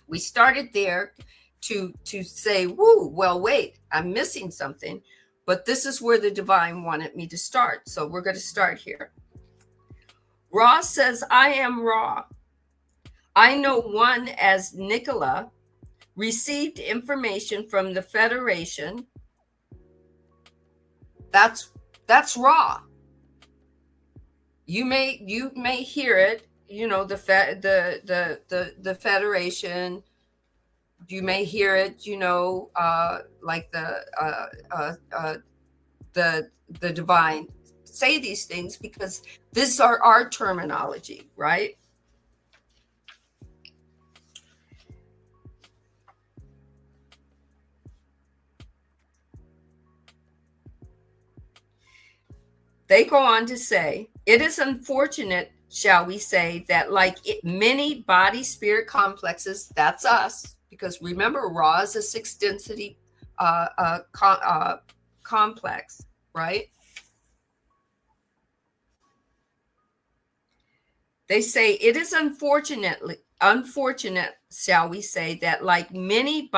We started there to say, woo, well, wait, I'm missing something. But this is where the divine wanted me to start. So we're going to start here. Ra says, I am Ra. I know one as Nikola received information from the Federation. That's Ra. You may hear it, you know, the Federation. You may hear it, you know, like the divine say these things because these are our terminology, right? They go on to say, it is unfortunate, shall we say, that like many body-spirit complexes, that's us, because remember, Ra is a 6th density complex, right? They say it is unfortunate, shall we say, that like many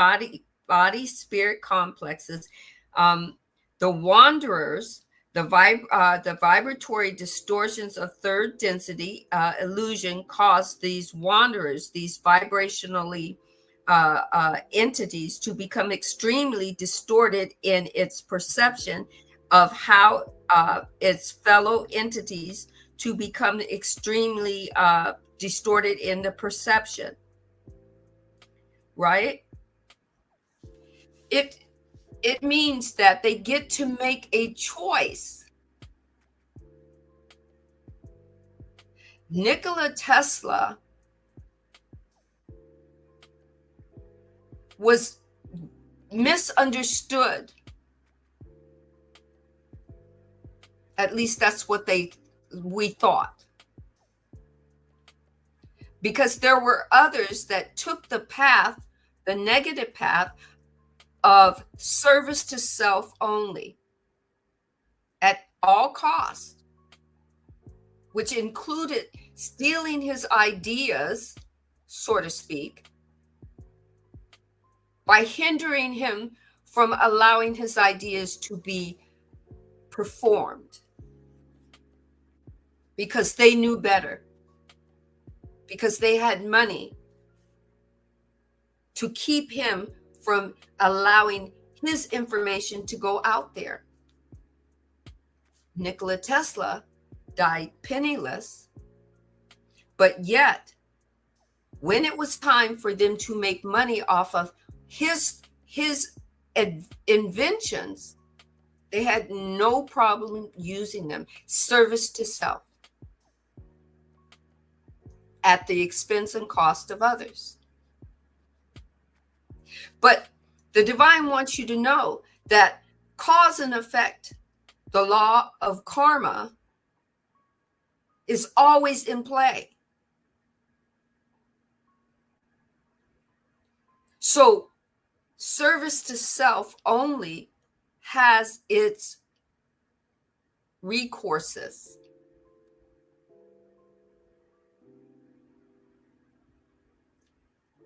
body-spirit complexes, the wanderers, The vibratory distortions of third density illusion cause these wanderers, these vibrationally entities, to become extremely distorted in its perception of how its fellow entities to become extremely distorted in the perception, right? It means that they get to make a choice. Nikola Tesla was misunderstood. At least that's what we thought. Because there were others that took the path, the negative path, of service to self only at all costs, which included stealing his ideas, so to speak, by hindering him from allowing his ideas to be performed, because they knew better, because they had money to keep him from allowing his information to go out there. Nikola Tesla died penniless, but yet when it was time for them to make money off of his inventions, they had no problem using them. Service to self at the expense and cost of others. But the divine wants you to know that cause and effect, the law of karma, is always in play. So service to self only has its recourses.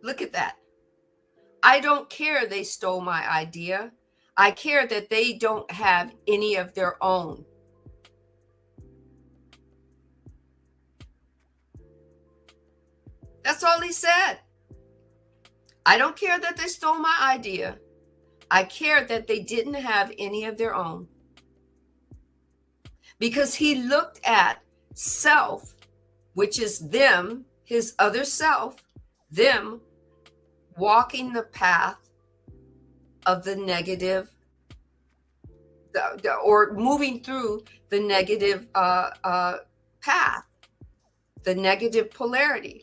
Look at that. I don't care they stole my idea. I care that they don't have any of their own. That's all he said. I don't care that they stole my idea. I care that they didn't have any of their own. Because he looked at self, which is them, his other self, them walking the path of the negative, or moving through the negative path, the negative polarity.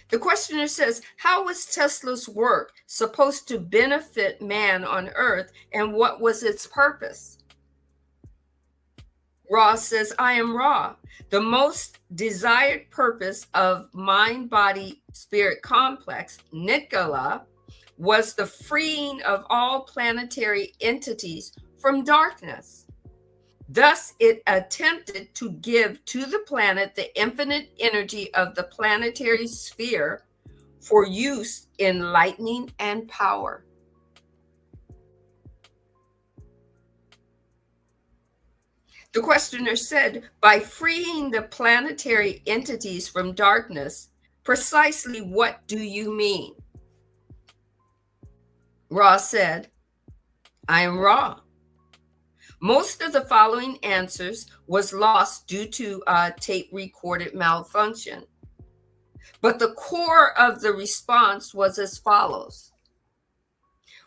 The questioner says, how was Tesla's work supposed to benefit man on Earth, and what was its purpose? Ra says, I am Ra. The most desired purpose of mind-body-spirit complex, Nikola, was the freeing of all planetary entities from darkness. Thus, it attempted to give to the planet the infinite energy of the planetary sphere for use in lightning and power. The questioner said, by freeing the planetary entities from darkness, precisely what do you mean? Ra said, I am Ra. Most of the following answers was lost due to tape recorded malfunction. But the core of the response was as follows.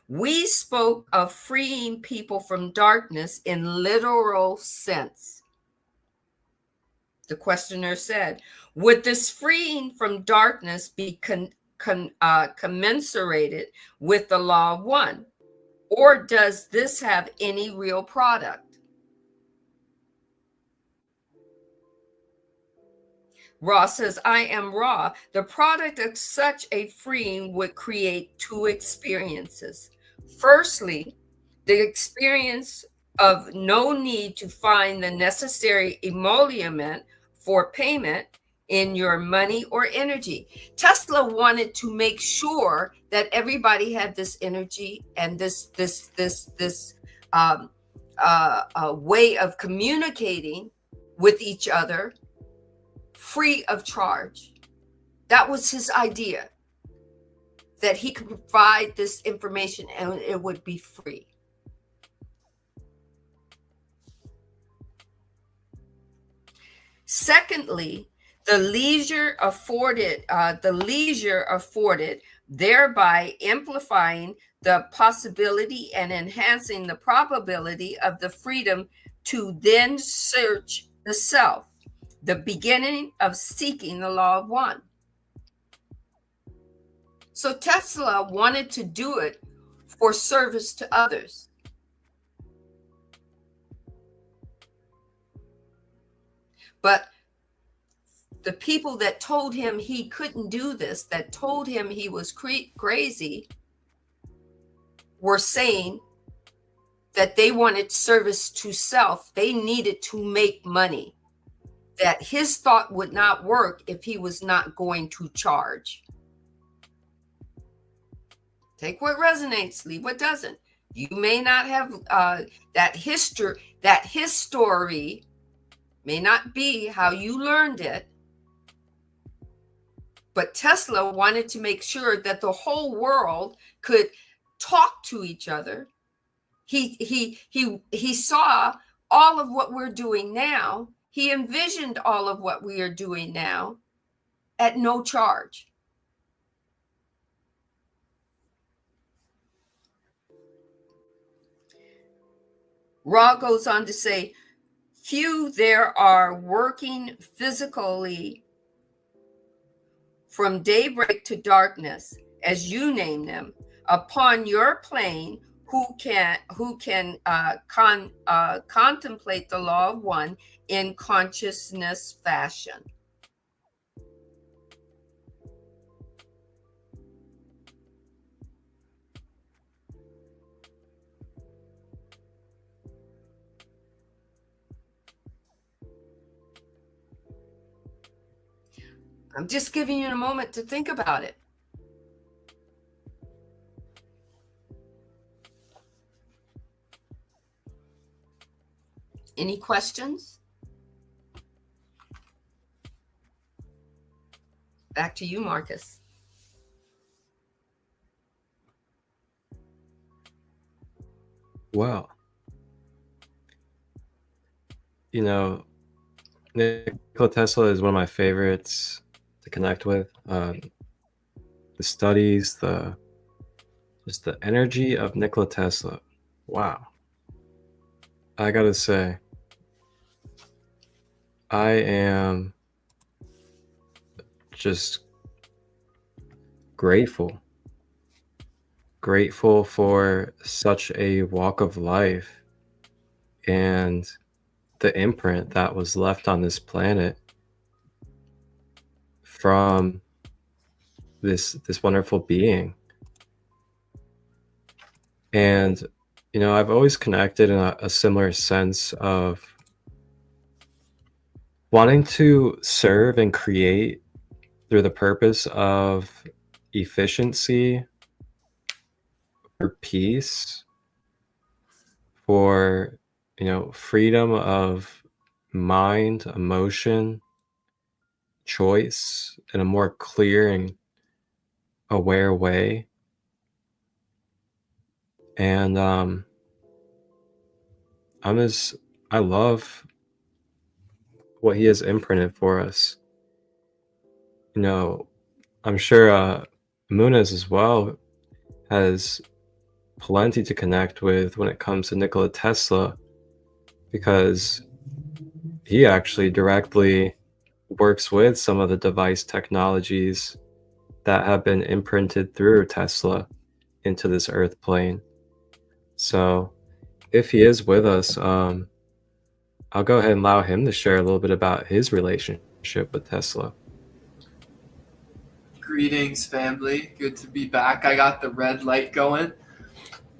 We spoke of freeing people from darkness in literal sense. The questioner said, would this freeing from darkness be commensurated with the law of one? Or does this have any real product? Ra says, I am Ra. The product of such a freeing would create two experiences. Firstly, the experience of no need to find the necessary emolument for payment in your money or energy. Tesla wanted to make sure that everybody had this energy and this way of communicating with each other free of charge. That was his idea, that he could provide this information and it would be free. Secondly, the leisure afforded, thereby amplifying the possibility and enhancing the probability of the freedom to then search the self, the beginning of seeking the law of one. So Tesla wanted to do it for service to others. But the people that told him he couldn't do this, that told him he was crazy, were saying that they wanted service to self. They needed to make money, that his thought would not work if he was not going to charge. Take what resonates, leave what doesn't. You may not have that history, that his story may not be how you learned it, but Tesla wanted to make sure that the whole world could talk to each other. He saw all of what we're doing now. He envisioned all of what we are doing now at no charge. Ra goes on to say, few there are working physically from daybreak to darkness, as you name them, upon your plane, who can contemplate the law of one in consciousness fashion. I'm just giving you a moment to think about it. Any questions? Back to you, Marcus. Wow. You know, Nikola Tesla is one of my favorites to connect with. The studies, just the energy of Nikola Tesla. Wow. I gotta say, I am just grateful for such a walk of life and the imprint that was left on this planet from this wonderful being. And you know, I've always connected in a similar sense of wanting to serve and create through the purpose of efficiency, for peace, for, you know, freedom of mind, emotion, choice in a more clear and aware way. And I love what he has imprinted for us. You know, I'm sure Muniz as well has plenty to connect with when it comes to Nikola Tesla, because he actually directly works with some of the device technologies that have been imprinted through Tesla into this earth plane. So if he is with us, I'll go ahead and allow him to share a little bit about his relationship with Tesla. Greetings, family. Good to be back. I got the red light going.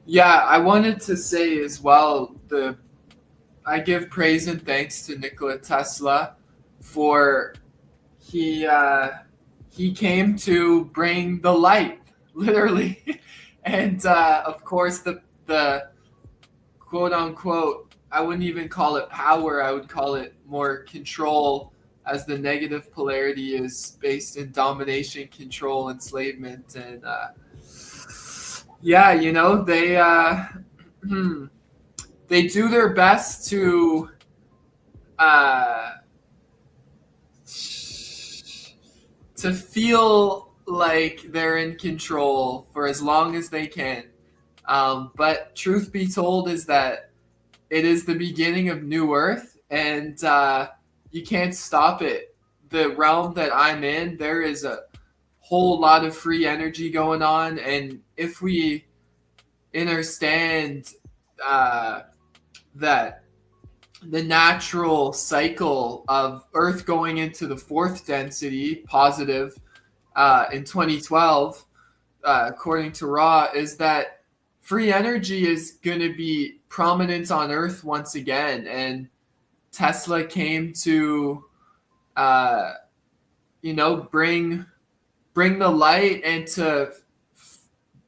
Yeah, I wanted to say as well, I give praise and thanks to Nikola Tesla for he came to bring the light, literally. And of course, the quote unquote, I wouldn't even call it power, I would call it more control, as the negative polarity is based in domination, control, enslavement. And yeah, you know, they do their best to feel like they're in control for as long as they can. But truth be told is that it is the beginning of New Earth, and you can't stop it. The realm that I'm in, there is a whole lot of free energy going on, and if we understand that the natural cycle of Earth going into the fourth density, positive, in 2012, according to Ra, is that free energy is going to be prominent on Earth once again. And Tesla came to, bring the light and to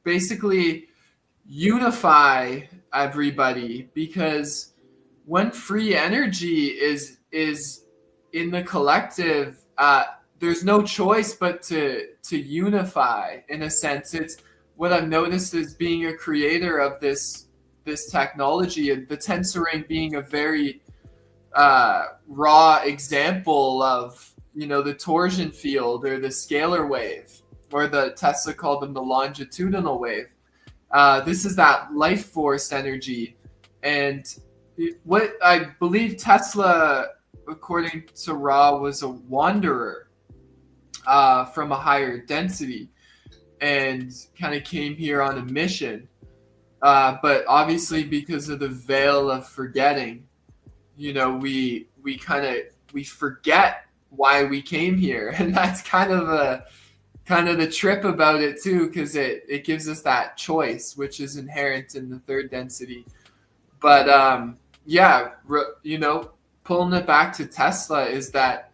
basically unify everybody, because when free energy is in the collective, there's no choice but to unify. In a sense, it's what I've noticed is being a creator of this technology, and the tensoring being a very raw example of, the torsion field or the scalar wave, or the Tesla called them the longitudinal wave. This is that life force energy. And what I believe Tesla, according to Ra, was a wanderer from a higher density, and kind of came here on a mission. But obviously, because of the veil of forgetting, we forget why we came here, and that's kind of the trip about it too, because it gives us that choice, which is inherent in the third density. But pulling it back to Tesla, is that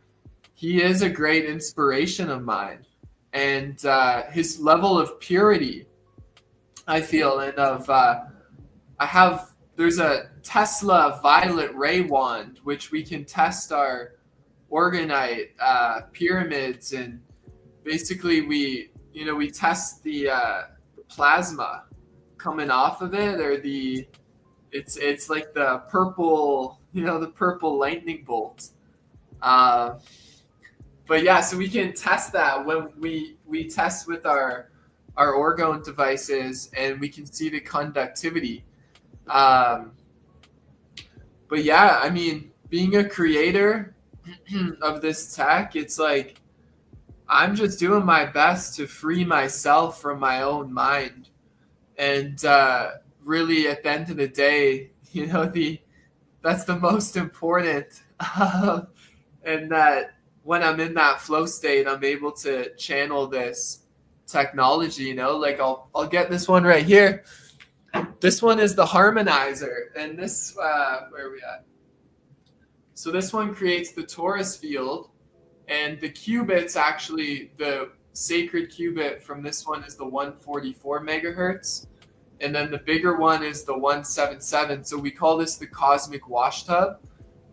he is a great inspiration of mine, and his level of purity, I feel, and of there's a Tesla violet ray wand, which we can test our organite pyramids, and basically we test the plasma coming off of it, or it's like the purple, the purple lightning bolt. But yeah, so we can test that when we test with our orgone devices, and we can see the conductivity. But yeah, I mean, being a creator of this tech, it's like I'm just doing my best to free myself from my own mind. And really, at the end of the day, that's the most important. And that when I'm in that flow state, I'm able to channel this technology, like I'll get this one right here. This one is the harmonizer, and this, where are we at? So this one creates the torus field, and the qubits, actually, the sacred qubit from this one is the 144 megahertz, and then the bigger one is the 177. So we call this the cosmic wash tub.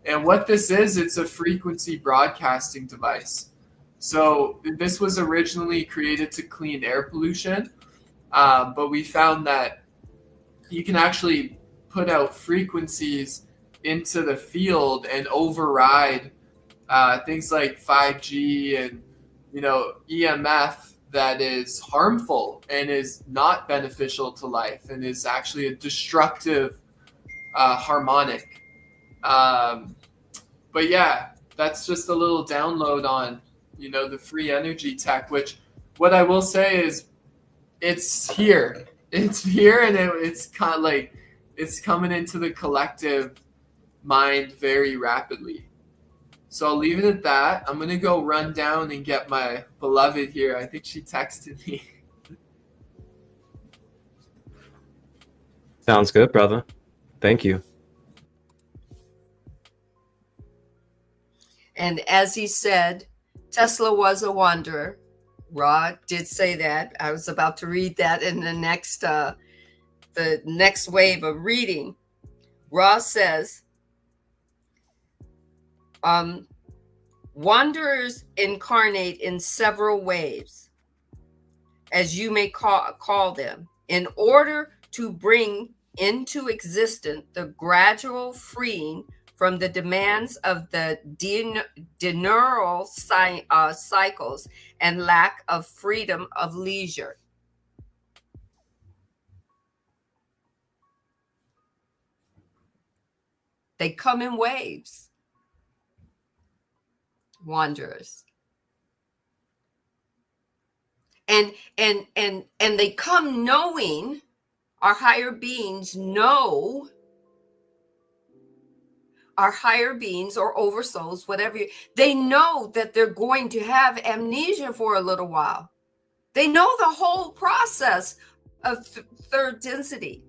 And what this is, it's a frequency broadcasting device. So this was originally created to clean air pollution, but we found that you can actually put out frequencies into the field and override things like 5G and EMF that is harmful and is not beneficial to life, and is actually a destructive harmonic. But yeah, that's just a little download on the free energy tech, which, what I will say is, it's here, and it's kind of like it's coming into the collective mind very rapidly. So I'll leave it at that. I'm gonna go run down and get my beloved here. I think she texted me. Sounds good, brother. Thank you. And as he said, Tesla was a wanderer. Ra did say that. I was about to read that in the next wave of reading. Ra says, wanderers incarnate in several waves, as you may call them, in order to bring into existence the gradual freeing from the demands of the diurnal cycles and lack of freedom of leisure. They come in waves, wanderers. And they come knowing, our higher beings know, our higher beings or oversouls, whatever, they know that they're going to have amnesia for a little while. They know the whole process of third density.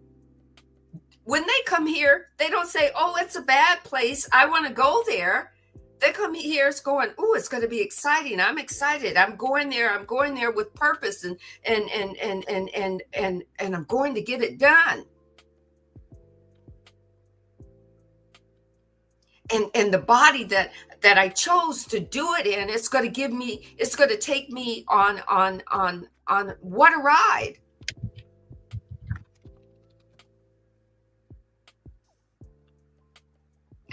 When they come here, they don't say, oh, it's a bad place, I want to go there. They come here, it's going, oh, it's going to be exciting. I'm excited. I'm going there with purpose, and I'm going to get it done. And the body that I chose to do it in, it's going to take me on what a ride.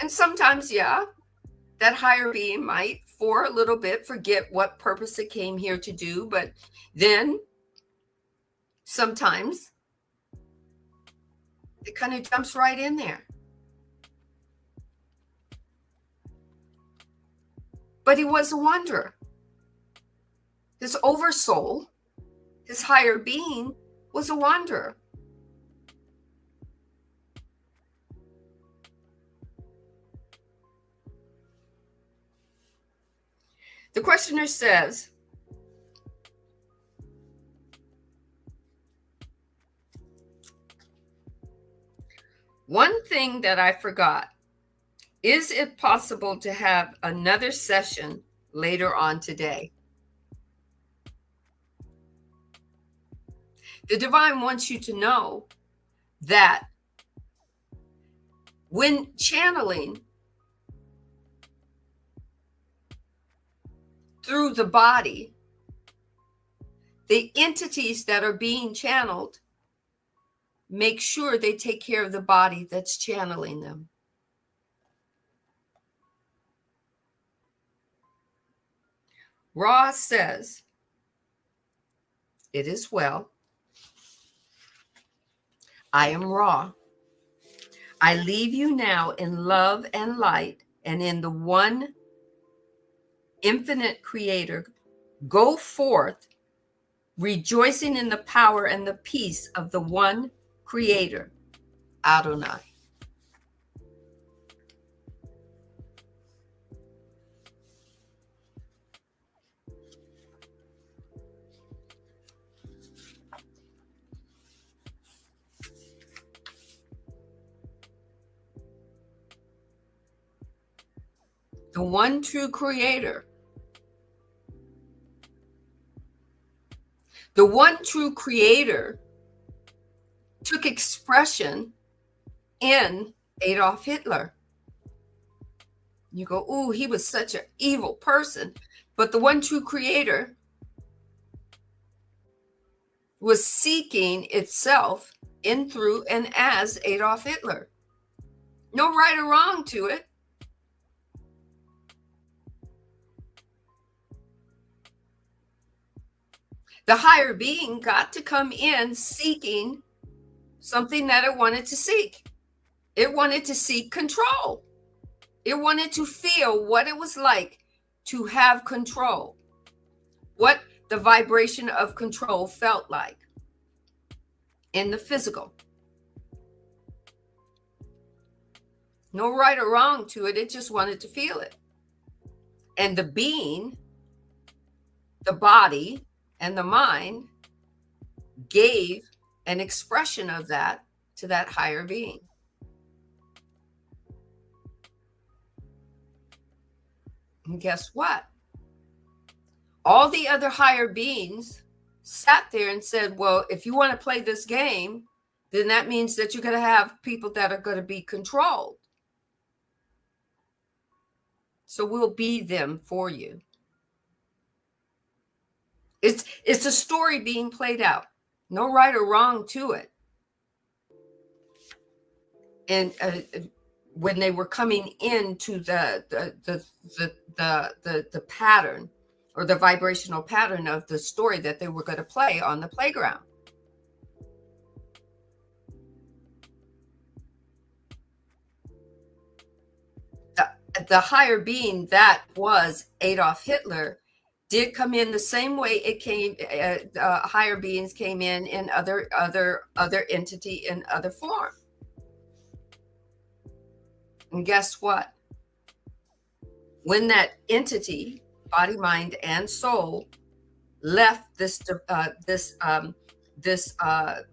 And sometimes, yeah, that higher being might, for a little bit, forget what purpose it came here to do. But then sometimes it kind of jumps right in there. But he was a wanderer. His oversoul, his higher being, was a wanderer. The questioner says, one thing that I forgot. Is it possible to have another session later on today? The divine wants you to know that when channeling through the body, the entities that are being channeled, make sure they take care of the body that's channeling them. Ra says, it is well. I am Ra. I leave you now in love and light, and in the one infinite creator. Go forth, rejoicing in the power and the peace of the one creator, Adonai. The one true creator. The one true creator took expression in Adolf Hitler. You go, ooh, he was such an evil person. But the one true creator was seeking itself in, through, and as Adolf Hitler. No right or wrong to it. The higher being got to come in seeking something that it wanted to seek. It wanted to seek control. It wanted to feel what it was like to have control, what the vibration of control felt like in the physical. No right or wrong to it. It just wanted to feel it. And the being, the body, and the mind gave an expression of that to that higher being. And guess what? All the other higher beings sat there and said, well, if you want to play this game, then that means that you're going to have people that are going to be controlled. So we'll be them for you. It's a story being played out. No right or wrong to it. And when they were coming into the pattern, or the vibrational pattern of the story that they were going to play on the playground. The higher being that was Adolf Hitler did come in the same way it came. Higher beings came in other entity, in other form. And guess what? When that entity, body, mind, and soul, left this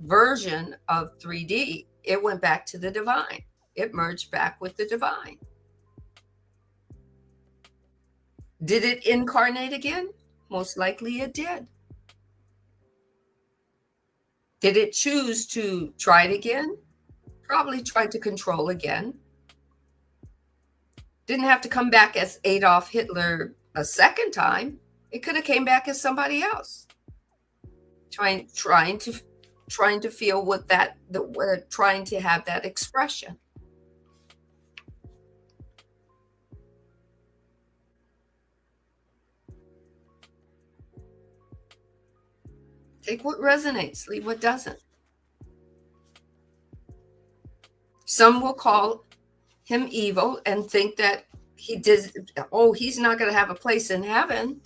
version of 3D, it went back to the divine. It merged back with the divine. Did it incarnate again? Most likely it did. Did it choose to try it again? Probably tried to control again. Didn't have to come back as Adolf Hitler a second time. It could have came back as somebody else. Trying to feel what that, trying to have that expression. Take what resonates, leave what doesn't. Some will call him evil and think that he's not going to have a place in heaven.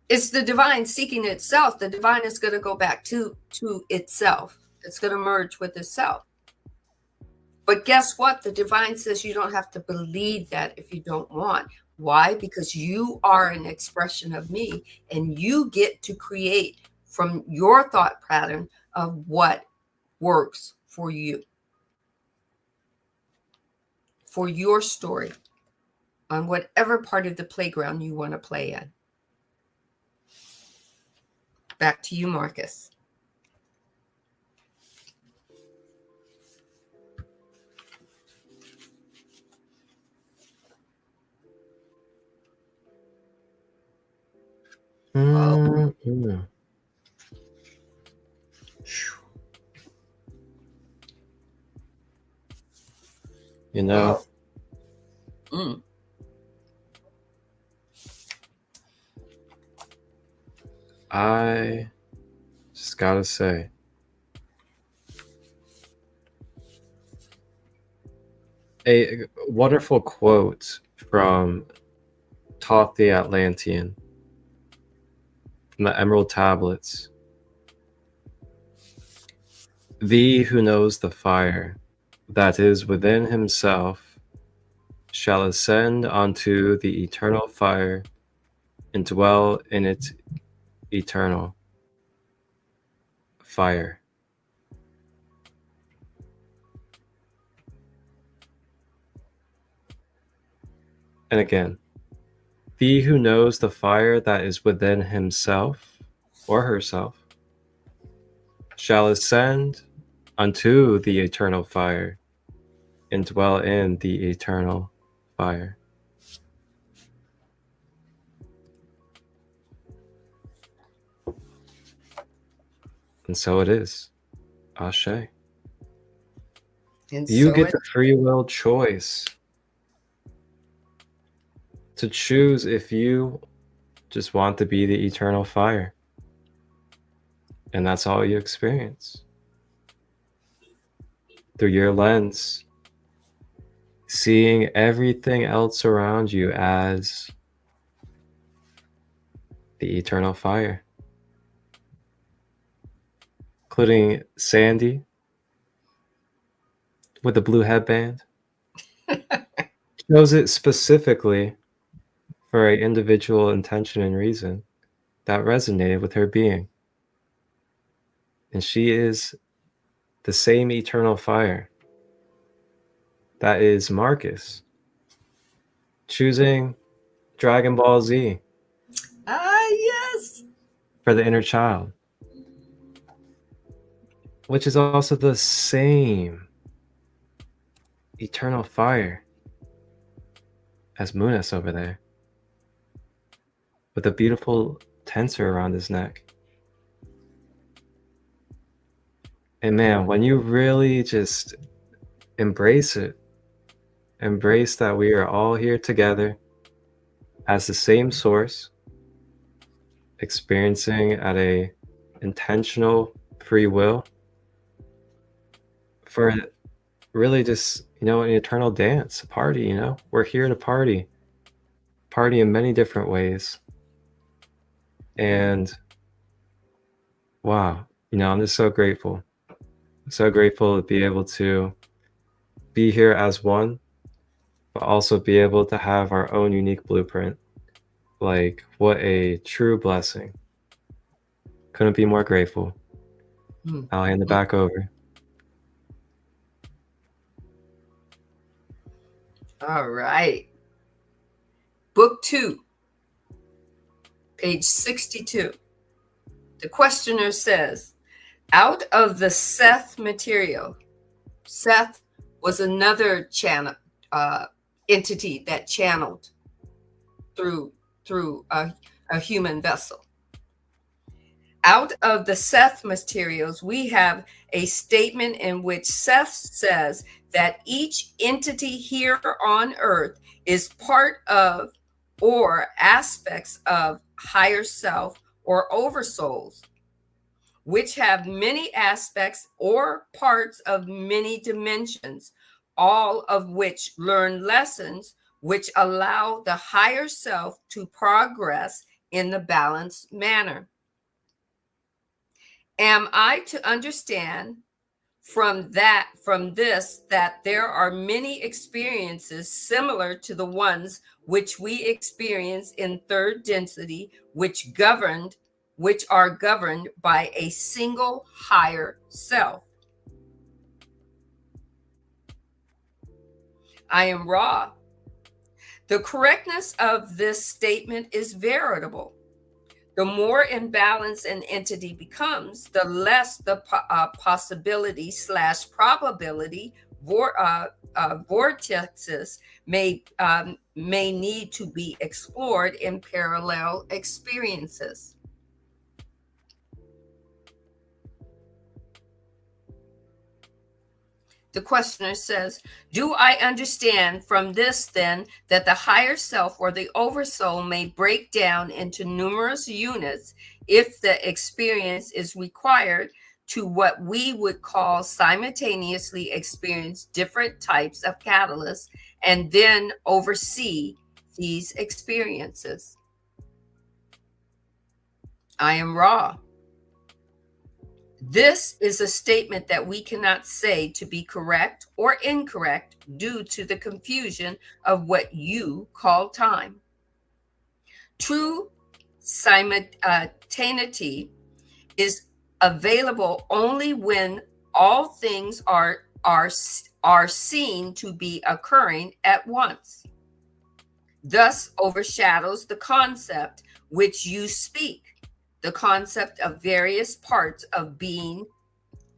It's the divine seeking itself. The divine is going to go back to itself. It's going to merge with itself. But guess what? The divine says you don't have to believe that if you don't want. Why? Because you are an expression of me, and you get to create from your thought pattern of what works for you, for your story, on whatever part of the playground you want to play in. Back to you, Marcus. Mm-hmm. You know, I just gotta say, a wonderful quote from Thankh the Atlantean, from the Emerald Tablets. Thee who knows the fire that is within himself shall ascend unto the eternal fire and dwell in its eternal fire. And again, he who knows the fire that is within himself or herself shall ascend unto the eternal fire and dwell in the eternal fire. And so it is. Ashe. And you so get the free will choice to choose if you just want to be the eternal fire. And that's all you experience. Through your lens, seeing everything else around you as the eternal fire. Including Sandee with the blue headband. Chose it specifically for an individual intention and reason that resonated with her being. And she is the same eternal fire that is Marcus choosing Dragon Ball Z. for the inner child, which is also the same eternal fire as Munas over there, with a beautiful tensor around his neck. And man, when you really just embrace it, embrace that we are all here together as the same source, experiencing at a intentional free will for really just, an eternal dance, a party, we're here to party in many different ways. And wow, I'm just so grateful. So grateful to be able to be here as one, but also be able to have our own unique blueprint. Like, what a true blessing. Couldn't be more grateful. I'll hand it back over. All right. Book 2, page 62. The questioner says, out of the Seth material, Seth was another channel entity that channeled through a human vessel. Out of the Seth materials, we have a statement in which Seth says that each entity here on earth is part of or aspects of higher self or oversouls, which have many aspects or parts of many dimensions, all of which learn lessons which allow the higher self to progress in the balanced manner. Am I to understand from this that there are many experiences similar to the ones which we experience in third density, which are governed by a single higher self? I am Ra. The correctness of this statement is veritable. The more imbalanced an entity becomes, the less the possibility / probability vortexes may need to be explored in parallel experiences. The questioner says, do I understand from this then that the higher self or the oversoul may break down into numerous units if the experience is required to what we would call simultaneously experience different types of catalysts and then oversee these experiences? I am Ra. This is a statement that we cannot say to be correct or incorrect due to the confusion of what you call time. True simultaneity is available only when all things are seen to be occurring at once. Thus overshadows the concept which you speak. The concept of various parts of being,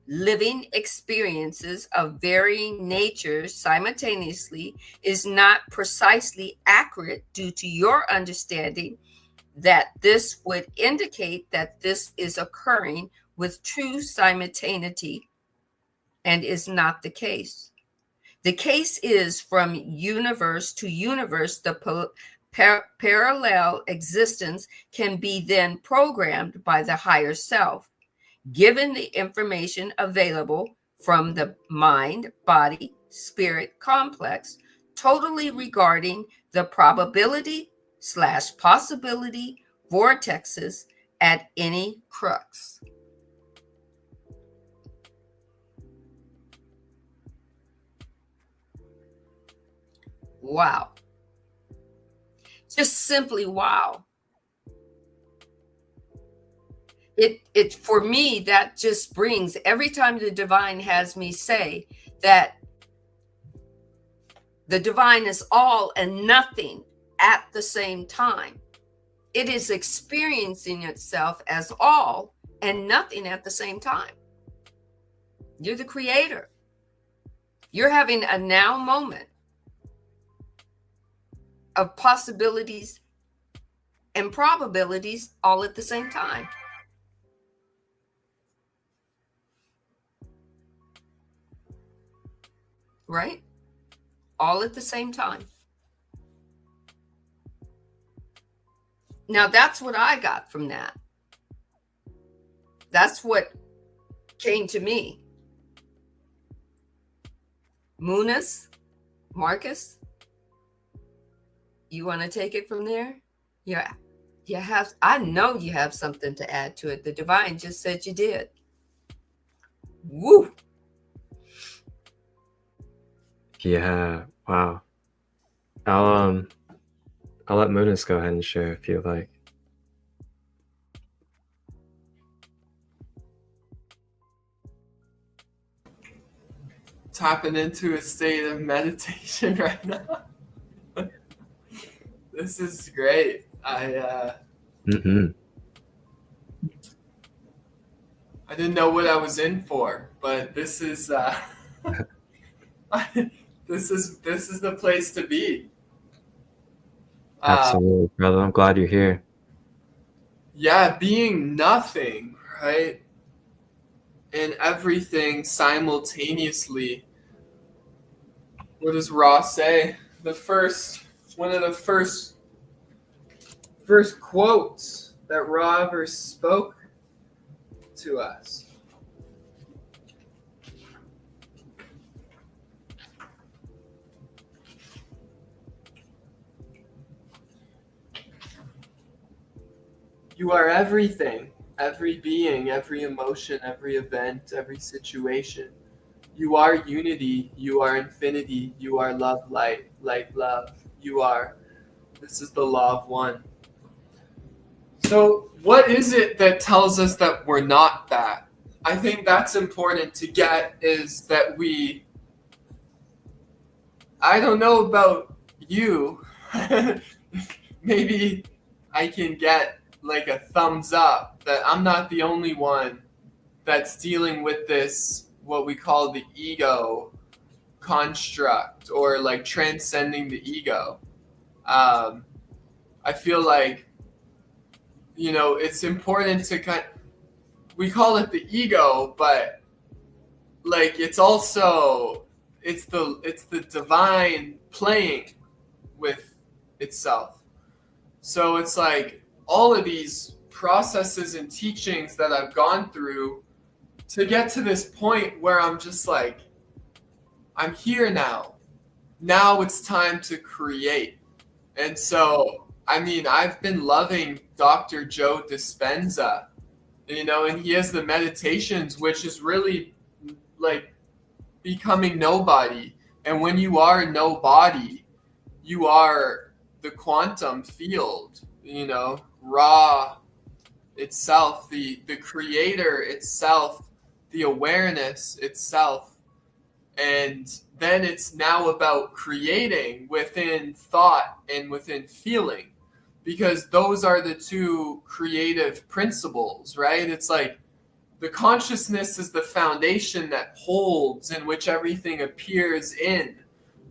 living experiences of varying natures simultaneously is not precisely accurate due to your understanding that this would indicate that this is occurring with true simultaneity and is not the case. The case is from universe to universe, the parallel existence can be then programmed by the higher self, given the information available from the mind, body, spirit complex, totally regarding the probability / possibility vortexes at any crux. Wow. Just simply wow. It for me, that just brings, every time the divine has me say that the divine is all and nothing at the same time, it is experiencing itself as all and nothing at the same time. You're the creator. You're having a now moment of possibilities and probabilities all at the same time. Right? All at the same time. Now, that's what I got from that. That's what came to me. Munas, Marcus, you want to take it from there? Yeah. You have, I know you have something to add to it. The divine just said you did. Woo. Yeah. Wow. I'll let Munas go ahead and share if you like. Tapping into a state of meditation right now. This is great. I didn't know what I was in for, but this is this is the place to be. Absolutely, brother. I'm glad you're here. Yeah, being nothing, right? And everything simultaneously. What does Ra say? One of the first quotes that Ra ever spoke to us. You are everything, every being, every emotion, every event, every situation. You are unity, you are infinity, you are love, light, light, love. You are. This is the law of one. So what is it that tells us that we're not that? I think that's important to get, is that I don't know about you. Maybe I can get like a thumbs up that I'm not the only one that's dealing with this, what we call the ego construct, or like transcending the ego. I feel like, it's important to we call it the ego, but like it's the divine playing with itself. So it's like all of these processes and teachings that I've gone through to get to this point where I'm just like, I'm here now. Now it's time to create. And so, I've been loving Dr. Joe Dispenza, and he has the meditations, which is really like becoming nobody. And when you are nobody, you are the quantum field, Ra itself, the creator itself, the awareness itself. And then it's now about creating within thought and within feeling, because those are the two creative principles, right? It's like the consciousness is the foundation that holds, in which everything appears in.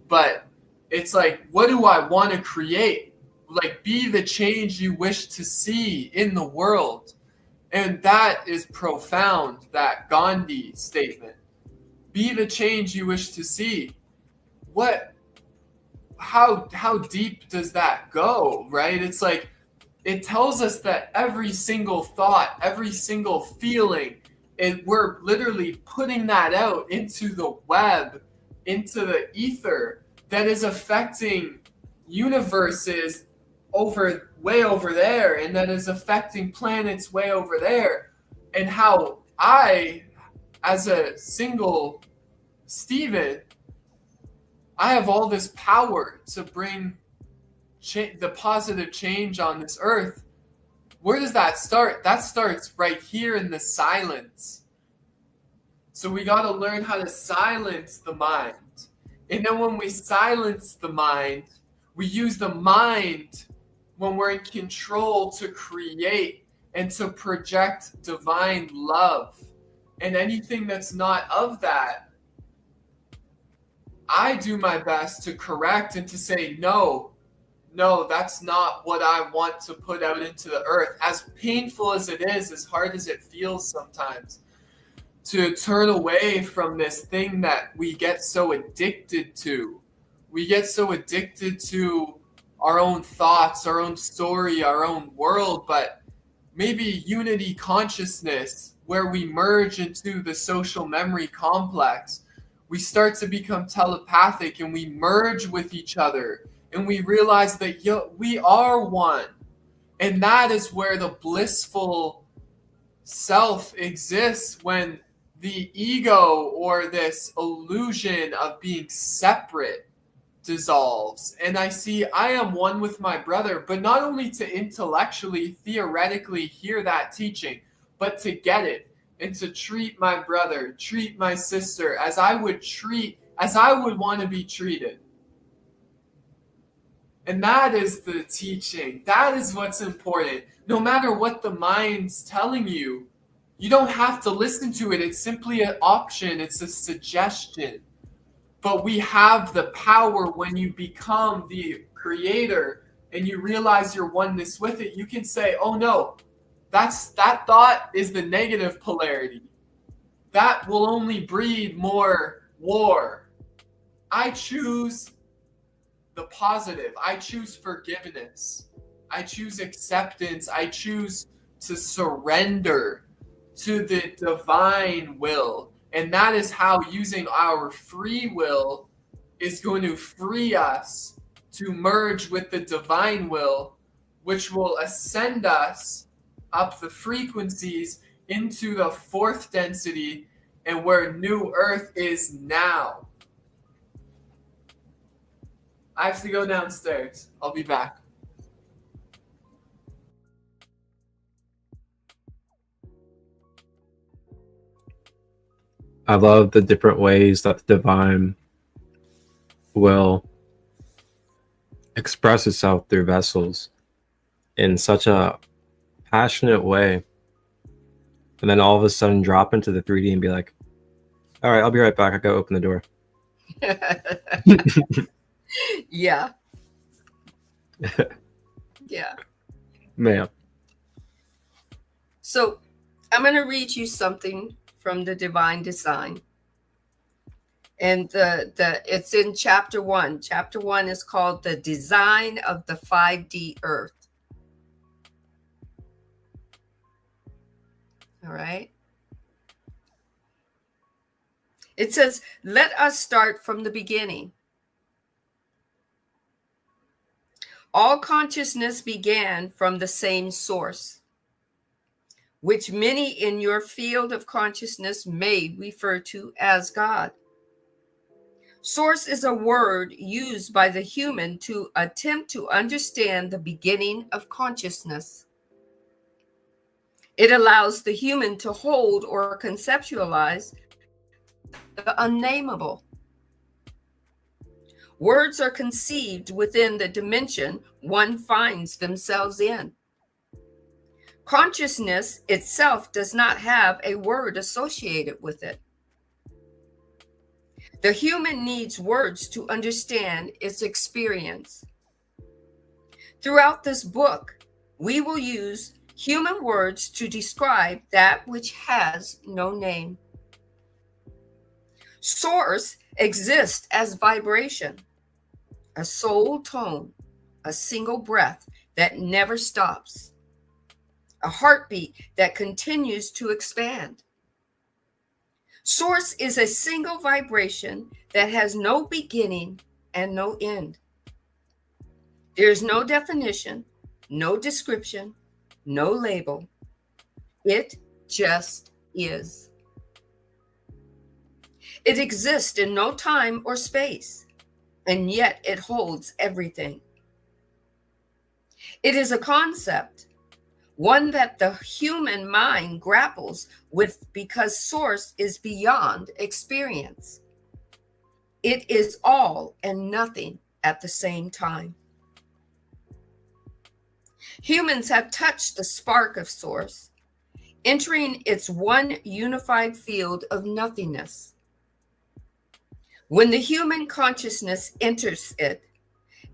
But it's like, what do I want to create? Like, be the change you wish to see in the world. And that is profound, that Gandhi statement. Be the change you wish to see. How deep does that go, right? It's like, it tells us that every single thought, every single feeling, and we're literally putting that out into the web, into the ether, that is affecting universes way over there, and that is affecting planets way over there. And how I, as a single Stephen, I have all this power to bring the positive change on this earth. Where does that start? That starts right here in the silence. So we got to learn how to silence the mind. And then when we silence the mind, we use the mind when we're in control to create and to project divine love. And anything that's not of that, I do my best to correct and to say, no, that's not what I want to put out into the earth. As painful as it is, as hard as it feels sometimes, to turn away from this thing that we get so addicted to. We get so addicted to our own thoughts, our own story, our own world, but maybe unity consciousness, where we merge into the social memory complex, we start to become telepathic and we merge with each other and we realize that we are one. And that is where the blissful self exists, when the ego or this illusion of being separate dissolves. And I see I am one with my brother, but not only to intellectually, theoretically hear that teaching, but to get it and to treat my brother, treat my sister as I would want to be treated. And that is the teaching. That is what's important. No matter what the mind's telling you, you don't have to listen to it. It's simply an option. It's a suggestion. But we have the power when you become the creator and you realize your oneness with it. You can say, oh no, that thought is the negative polarity. That will only breed more war. I choose the positive. I choose forgiveness. I choose acceptance. I choose to surrender to the divine will. And that is how using our free will is going to free us to merge with the divine will, which will ascend us up the frequencies into the fourth density and where New Earth is now. I have to go downstairs. I'll be back. I love the different ways that the divine will express itself through vessels in such a passionate way, and then all of a sudden drop into the 3D and be like, all right, I'll be right back. I gotta open the door. Yeah. Yeah. Man. So I'm going to read you something from the Divine Design. And it's in chapter 1. Chapter 1 is called The Design of the 5D Earth. All right. It says, let us start from the beginning. All consciousness began from the same source, which many in your field of consciousness may refer to as God. Source is a word used by the human to attempt to understand the beginning of consciousness. It allows the human to hold or conceptualize the unnameable. Words are conceived within the dimension one finds themselves in. Consciousness itself does not have a word associated with it. The human needs words to understand its experience. Throughout this book, we will use human words to describe that which has no name. Source exists as vibration, a soul tone, a single breath that never stops, a heartbeat that continues to expand. Source is a single vibration that has no beginning and no end. There is no definition, no description, no label. It just is. It exists in no time or space, and yet it holds everything. It is a concept, one that the human mind grapples with because source is beyond experience. It is all and nothing at the same time. Humans have touched the spark of Source, entering its one unified field of nothingness. When the human consciousness enters it,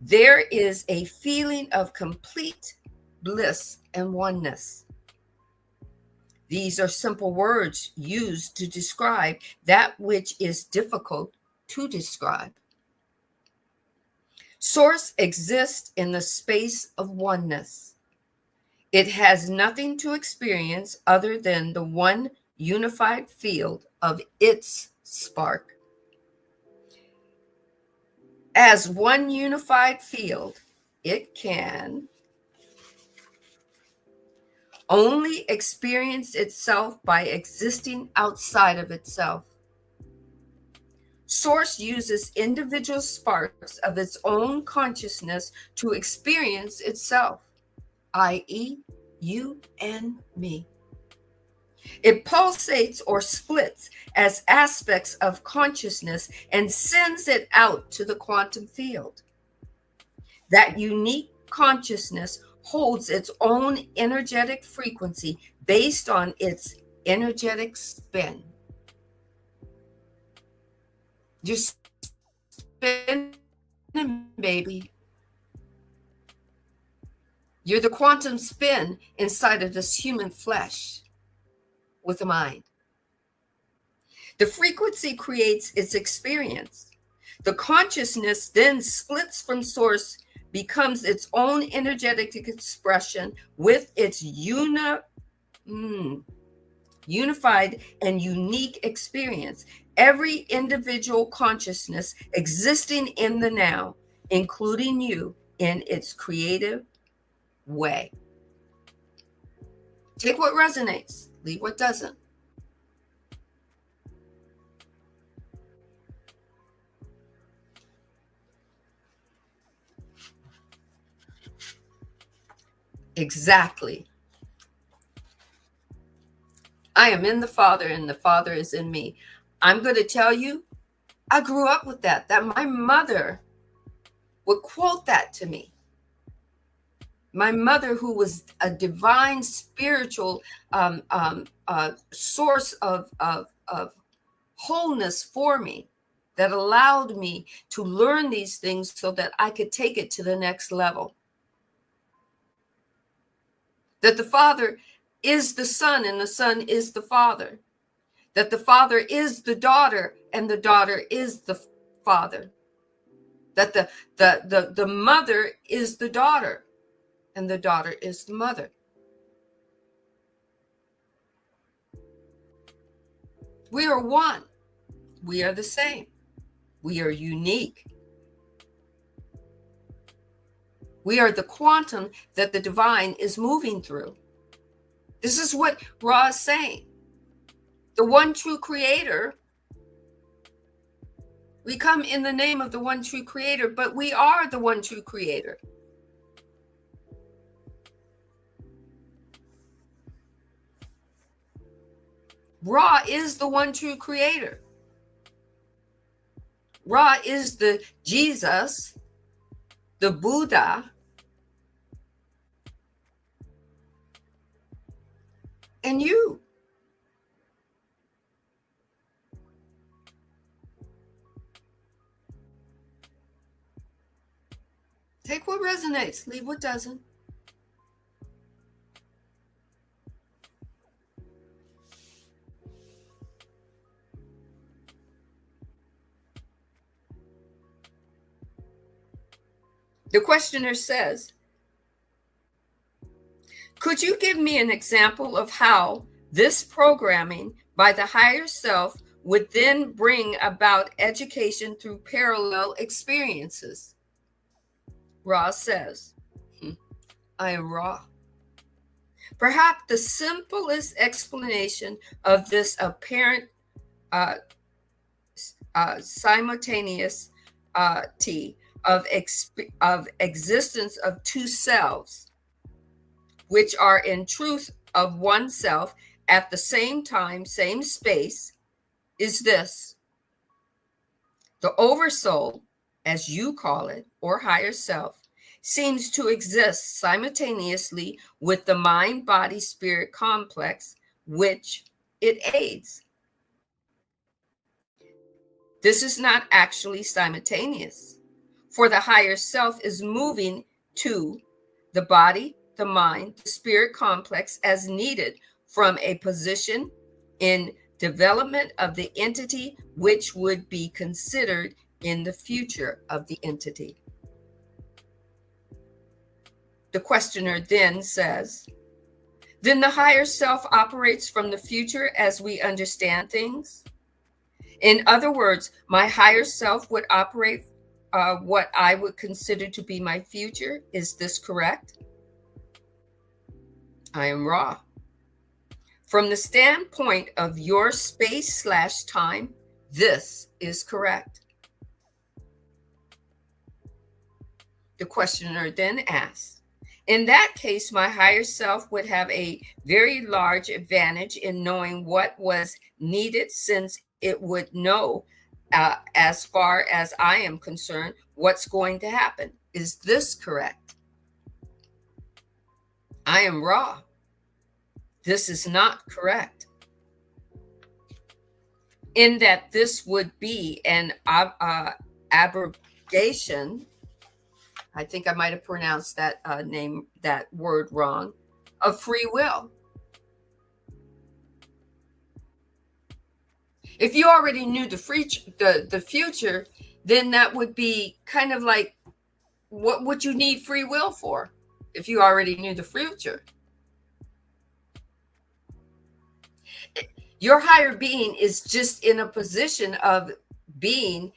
there is a feeling of complete bliss and oneness. These are simple words used to describe that which is difficult to describe. Source exists in the space of oneness. It has nothing to experience other than the one unified field of its spark. As one unified field, it can only experience itself by existing outside of itself. Source uses individual sparks of its own consciousness to experience itself, i.e., you and me. It pulsates or splits as aspects of consciousness and sends it out to the quantum field. That unique consciousness holds its own energetic frequency based on its energetic spin. You're spinning, baby. You're the quantum spin inside of this human flesh with a mind. The frequency creates its experience. The consciousness then splits from Source, becomes its own energetic expression with its unified and unique experience. Every individual consciousness existing in the now, including you, in its creative way. Take what resonates, leave what doesn't. Exactly. I am in the Father and the Father is in me. I'm going to tell you, I grew up with that my mother would quote that to me. My mother, who was a divine spiritual source of wholeness for me, that allowed me to learn these things so that I could take it to the next level. That the Father is the Son and the Son is the Father. That the Father is the daughter and the daughter is the Father. That the mother is the daughter and the daughter is the mother. We are one. We are the same. We are unique. We are the quantum that the divine is moving through. This is what Ra is saying. The one true creator. We come in the name of the one true creator, but we are the one true creator. Ra is the one true creator. Ra is the Jesus, the Buddha, and you. Take what resonates, leave what doesn't. The questioner says, could you give me an example of how this programming by the higher self would then bring about education through parallel experiences? Ra says, I am Ra. Perhaps the simplest explanation of this apparent simultaneous of existence of two selves, which are in truth of one self at the same time, same space, is this. The oversoul, as you call it, or higher self, seems to exist simultaneously with the mind-body-spirit complex, which it aids. This is not actually simultaneous, for the higher self is moving to the body, the mind, the spirit complex as needed from a position in development of the entity which would be considered in the future of the entity. The questioner then says, then the higher self operates from the future as we understand things? In other words, my higher self would operate what I would consider to be my future. Is this correct? I am Ra. From the standpoint of your space/time, this is correct. The questioner then asks, in that case, my higher self would have a very large advantage in knowing what was needed, since it would know, as far as I am concerned, what's going to happen. Is this correct? I am Ra. This is not correct. In that this would be an abrogation, I think I might have pronounced that that word wrong, of free will. If you already knew the future, then that would be kind of like, what would you need free will for if you already knew the future? Your higher being is just in a position of being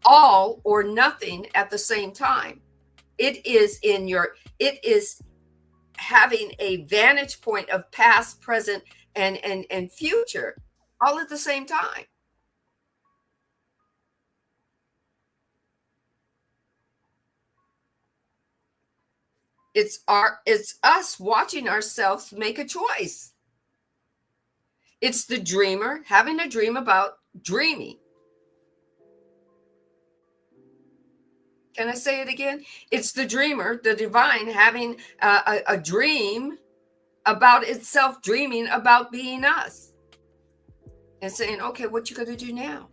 all or nothing at the same time. It is having a vantage point of past, present, and future all at the same time. It's us watching ourselves make a choice. It's the dreamer having a dream about dreaming. Can I say it again? It's the dreamer, the divine, having a dream about itself, dreaming about being us. And saying, okay, what you going to do now?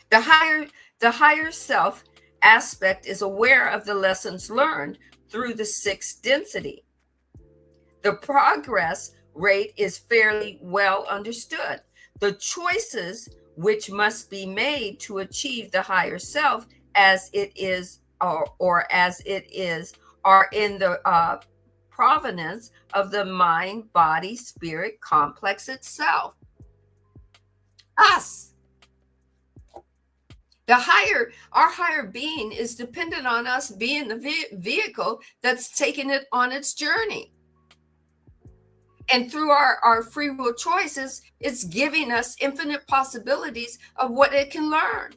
The higher self aspect is aware of the lessons learned through the sixth density. The progress rate is fairly well understood. The choices which must be made to achieve the higher self as it is or as it is are in the provenance of the mind, body, spirit complex itself. Us. Our higher being is dependent on us being the vehicle that's taking it on its journey. And through our free will choices, it's giving us infinite possibilities of what it can learn.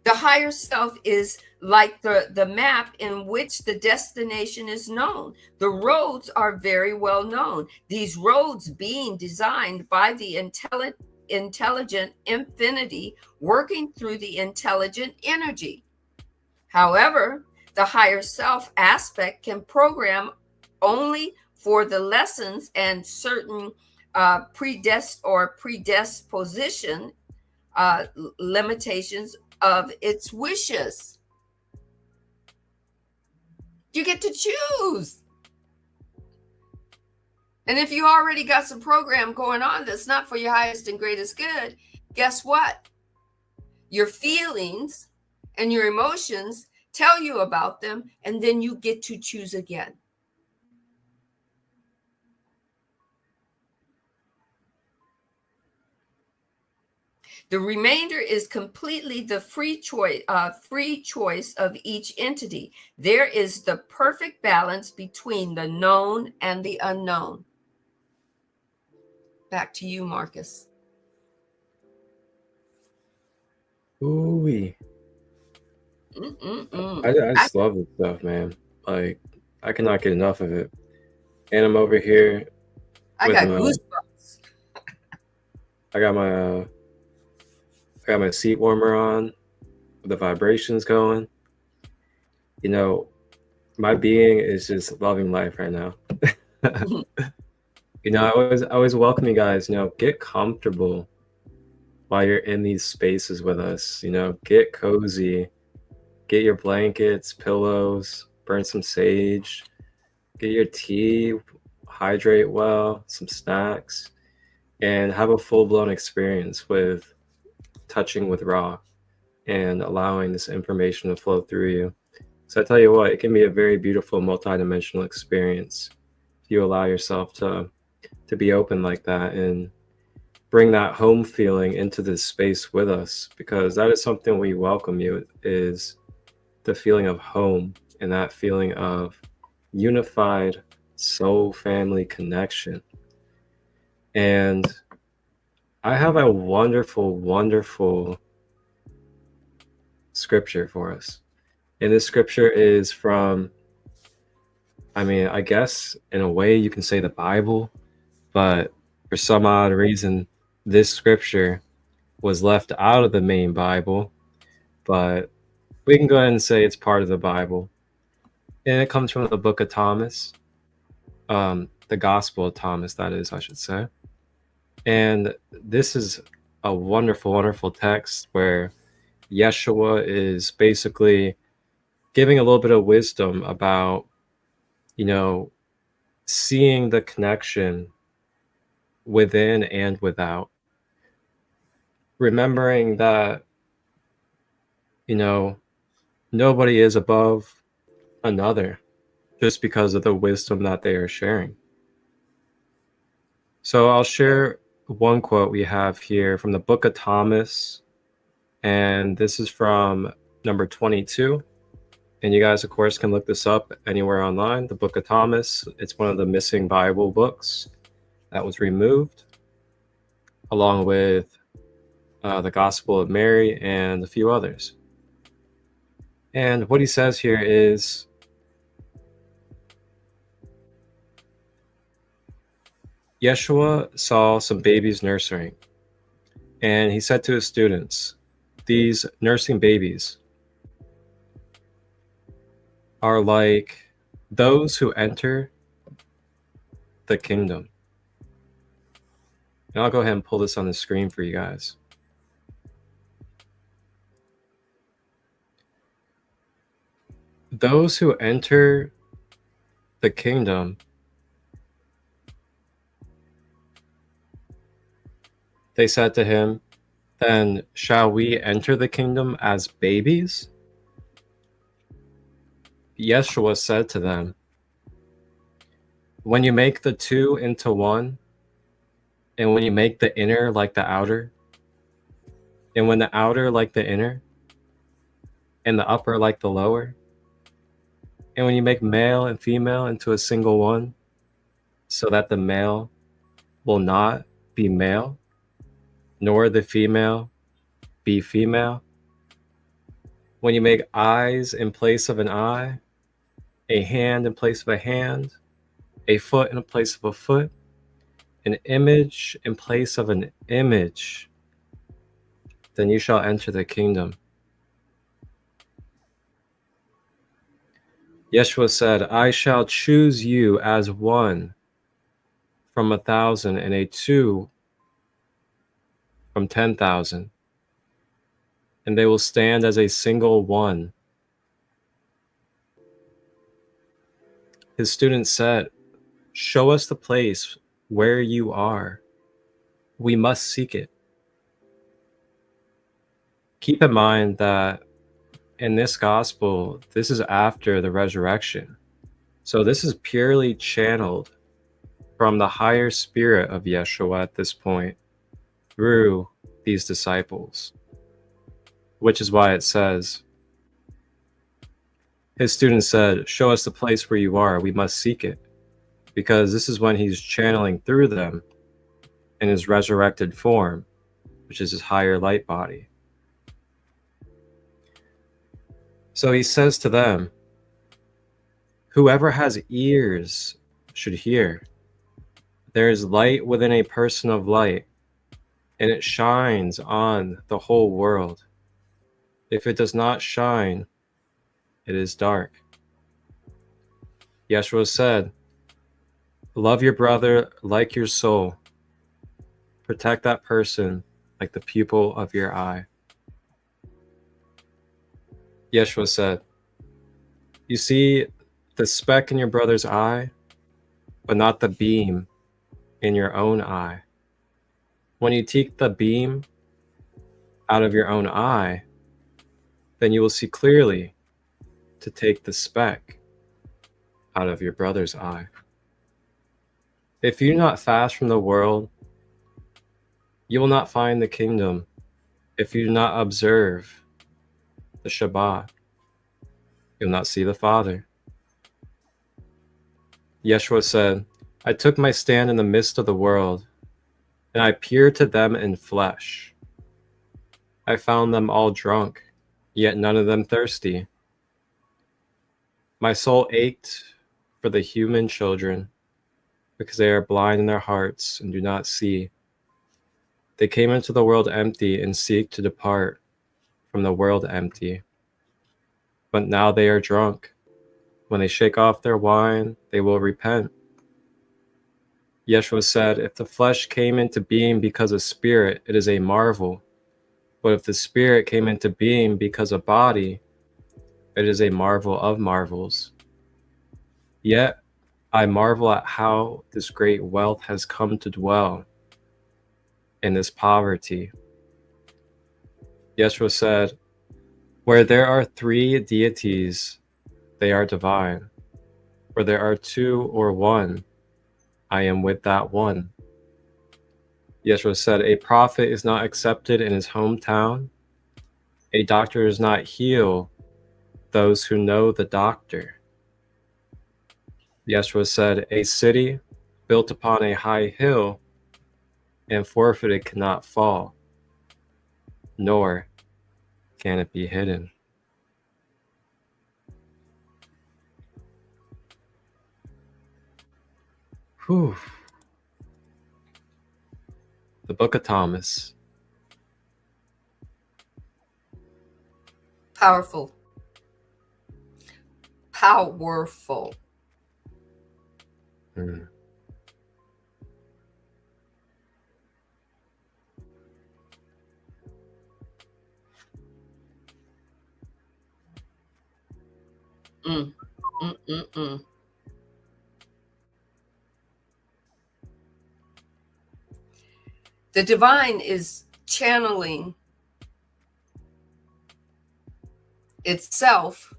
The higher self is like the map in which the destination is known. The roads are very well known. These roads being designed by the intelligent infinity working through the intelligent energy. However, the higher self aspect can program only for the lessons and certain predisposition limitations of its wishes. You get to choose. And if you already got some program going on that's not for your highest and greatest good, guess what? Your feelings and your emotions tell you about them, and then you get to choose again. The remainder is completely the free choice of each entity. There is the perfect balance between the known and the unknown. Back to you, Marcus. Ooh-wee. I just love this stuff, man. Like, I cannot get enough of it. And I'm over here I with got goosebumps. I got my seat warmer on, the vibrations going. You know, my being is just loving life right now. You know, I always welcome you guys, you know, get comfortable while you're in these spaces with us, you know, get cozy, get your blankets, pillows, burn some sage, get your tea, hydrate well, some snacks, and have a full-blown experience with touching with Ra and allowing this information to flow through you. So I tell you what, it can be a very beautiful multidimensional experience if you allow yourself to be open like that and bring that home feeling into this space with us, because that is something we welcome you, is the feeling of home and that feeling of unified soul family connection. And I have a wonderful, wonderful scripture for us. And this scripture is from, I mean, I guess in a way you can say the Bible, but for some odd reason, this scripture was left out of the main Bible, but we can go ahead and say it's part of the Bible. And it comes from the book of Thomas, the Gospel of Thomas, that is, I should say. And this is a wonderful, wonderful text where Yeshua is basically giving a little bit of wisdom about, you know, seeing the connection within and without. Remembering that, you know, nobody is above another just because of the wisdom that they are sharing. So I'll share one quote we have here from the book of Thomas, and this is from number 22. And you guys, of course, can look this up anywhere online. The book of Thomas, it's one of the missing Bible books that was removed, along with the Gospel of Mary and a few others. And what he says here is, Yeshua saw some babies nursing, and he said to his students, these nursing babies are like those who enter the kingdom. And I'll go ahead and pull this on the screen for you guys. Those who enter the kingdom, they said to him, then shall we enter the kingdom as babies? Yeshua said to them, when you make the two into one, and when you make the inner like the outer, and when the outer like the inner, and the upper like the lower, and when you make male and female into a single one, so that the male will not be male, nor the female be female, when you make eyes in place of an eye, a hand in place of a hand, a foot in place of a foot, an image in place of an image, then you shall enter the kingdom. Yeshua said, I shall choose you as one from 1,000 and a two from 10,000, and they will stand as a single one. His students said, show us the place where you are. We must seek it. Keep in mind that in this gospel, this is after the resurrection. So this is purely channeled from the higher spirit of Yeshua at this point through these disciples, which is why it says, his students said, show us the place where you are. We must seek it. Because this is when he's channeling through them in his resurrected form, which is his higher light body. So he says to them, whoever has ears should hear. There is light within a person of light, and it shines on the whole world. If it does not shine, it is dark. Yeshua said, love your brother like your soul. Protect that person like the pupil of your eye. Yeshua said, you see the speck in your brother's eye, but not the beam in your own eye. When you take the beam out of your own eye, then you will see clearly to take the speck out of your brother's eye. If you do not fast from the world, you will not find the kingdom. If you do not observe the Shabbat, you'll not see the Father. Yeshua said, I took my stand in the midst of the world, and I appeared to them in flesh. I found them all drunk, yet none of them thirsty. My soul ached for the human children, because they are blind in their hearts and do not see. They came into the world empty and seek to depart from the world empty. But now they are drunk. When they shake off their wine, they will repent. Yeshua said, if the flesh came into being because of spirit, it is a marvel. But if the spirit came into being because of body, it is a marvel of marvels. Yet I marvel at how this great wealth has come to dwell in this poverty. Yeshua said, where there are 3 deities, they are divine. Where there are 2 or 1, I am with that one. Yeshua said, a prophet is not accepted in his hometown. A doctor does not heal those who know the doctor. Yeshua said, a city built upon a high hill and fortified cannot fall, nor can it be hidden. Whew. The Book of Thomas. Powerful. Powerful. Mm. Mm, mm, mm, mm. The divine is channeling itself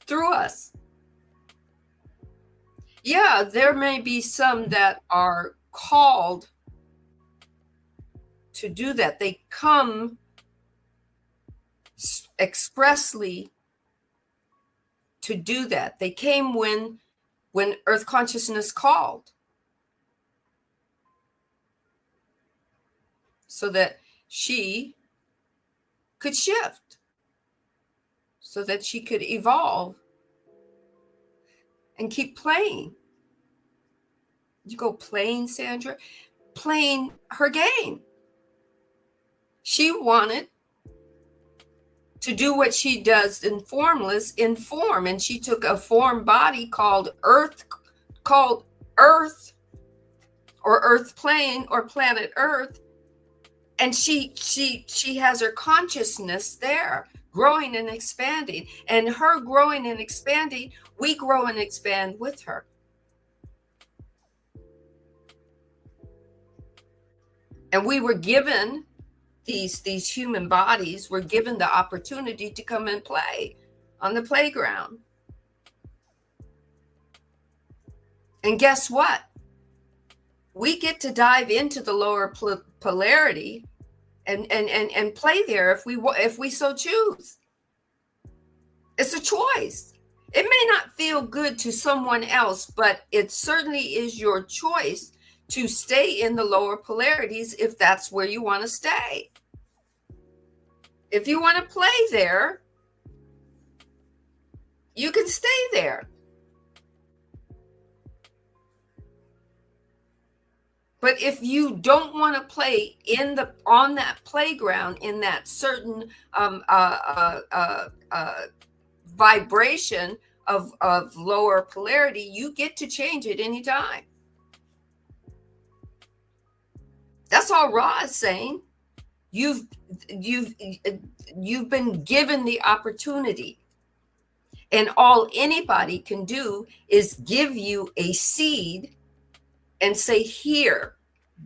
through us. Yeah, there may be some that are called to do that. They come expressly to do that. They came when Earth Consciousness called, so that she could shift, so that she could evolve and keep playing. You go playing, Sandra? Playing her game. She wanted to do what she does in formless in form, and she took a form body called Earth or Earth plane or planet Earth, and she has her consciousness there, growing and expanding, and her growing and expanding, we grow and expand with her. And we were given these human bodies were given the opportunity to come and play on the playground. And guess what? We get to dive into the lower polarity and play there if we so choose. It's a choice. It may not feel good to someone else, but it certainly is your choice to stay in the lower polarities if that's where you want to stay. If you want to play there, you can stay there. But if you don't want to play on that playground in that certain vibration of lower polarity, you get to change it anytime. That's all Ra is saying. You've been given the opportunity, and all anybody can do is give you a seed and say, here,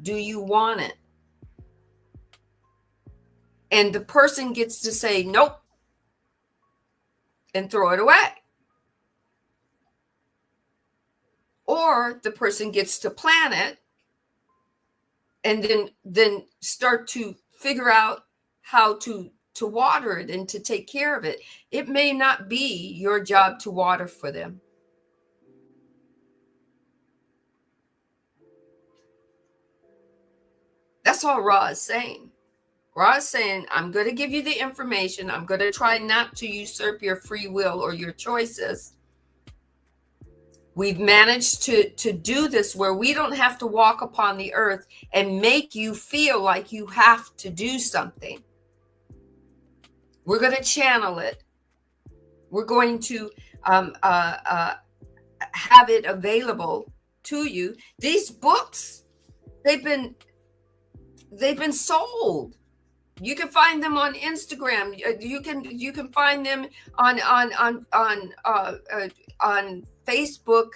do you want it? And the person gets to say nope and throw it away. Or the person gets to plant it and then start to figure out how to water it and to take care of it. It may not be your job to water for them. That's all Ra is saying. Ra is saying, I'm going to give you the information. I'm going to try not to usurp your free will or your choices. We've managed to do this where we don't have to walk upon the earth and make you feel like you have to do something. We're going to channel it. We're going to have it available to you. These books, they've been sold. You can find them on Instagram. You can find them on Facebook.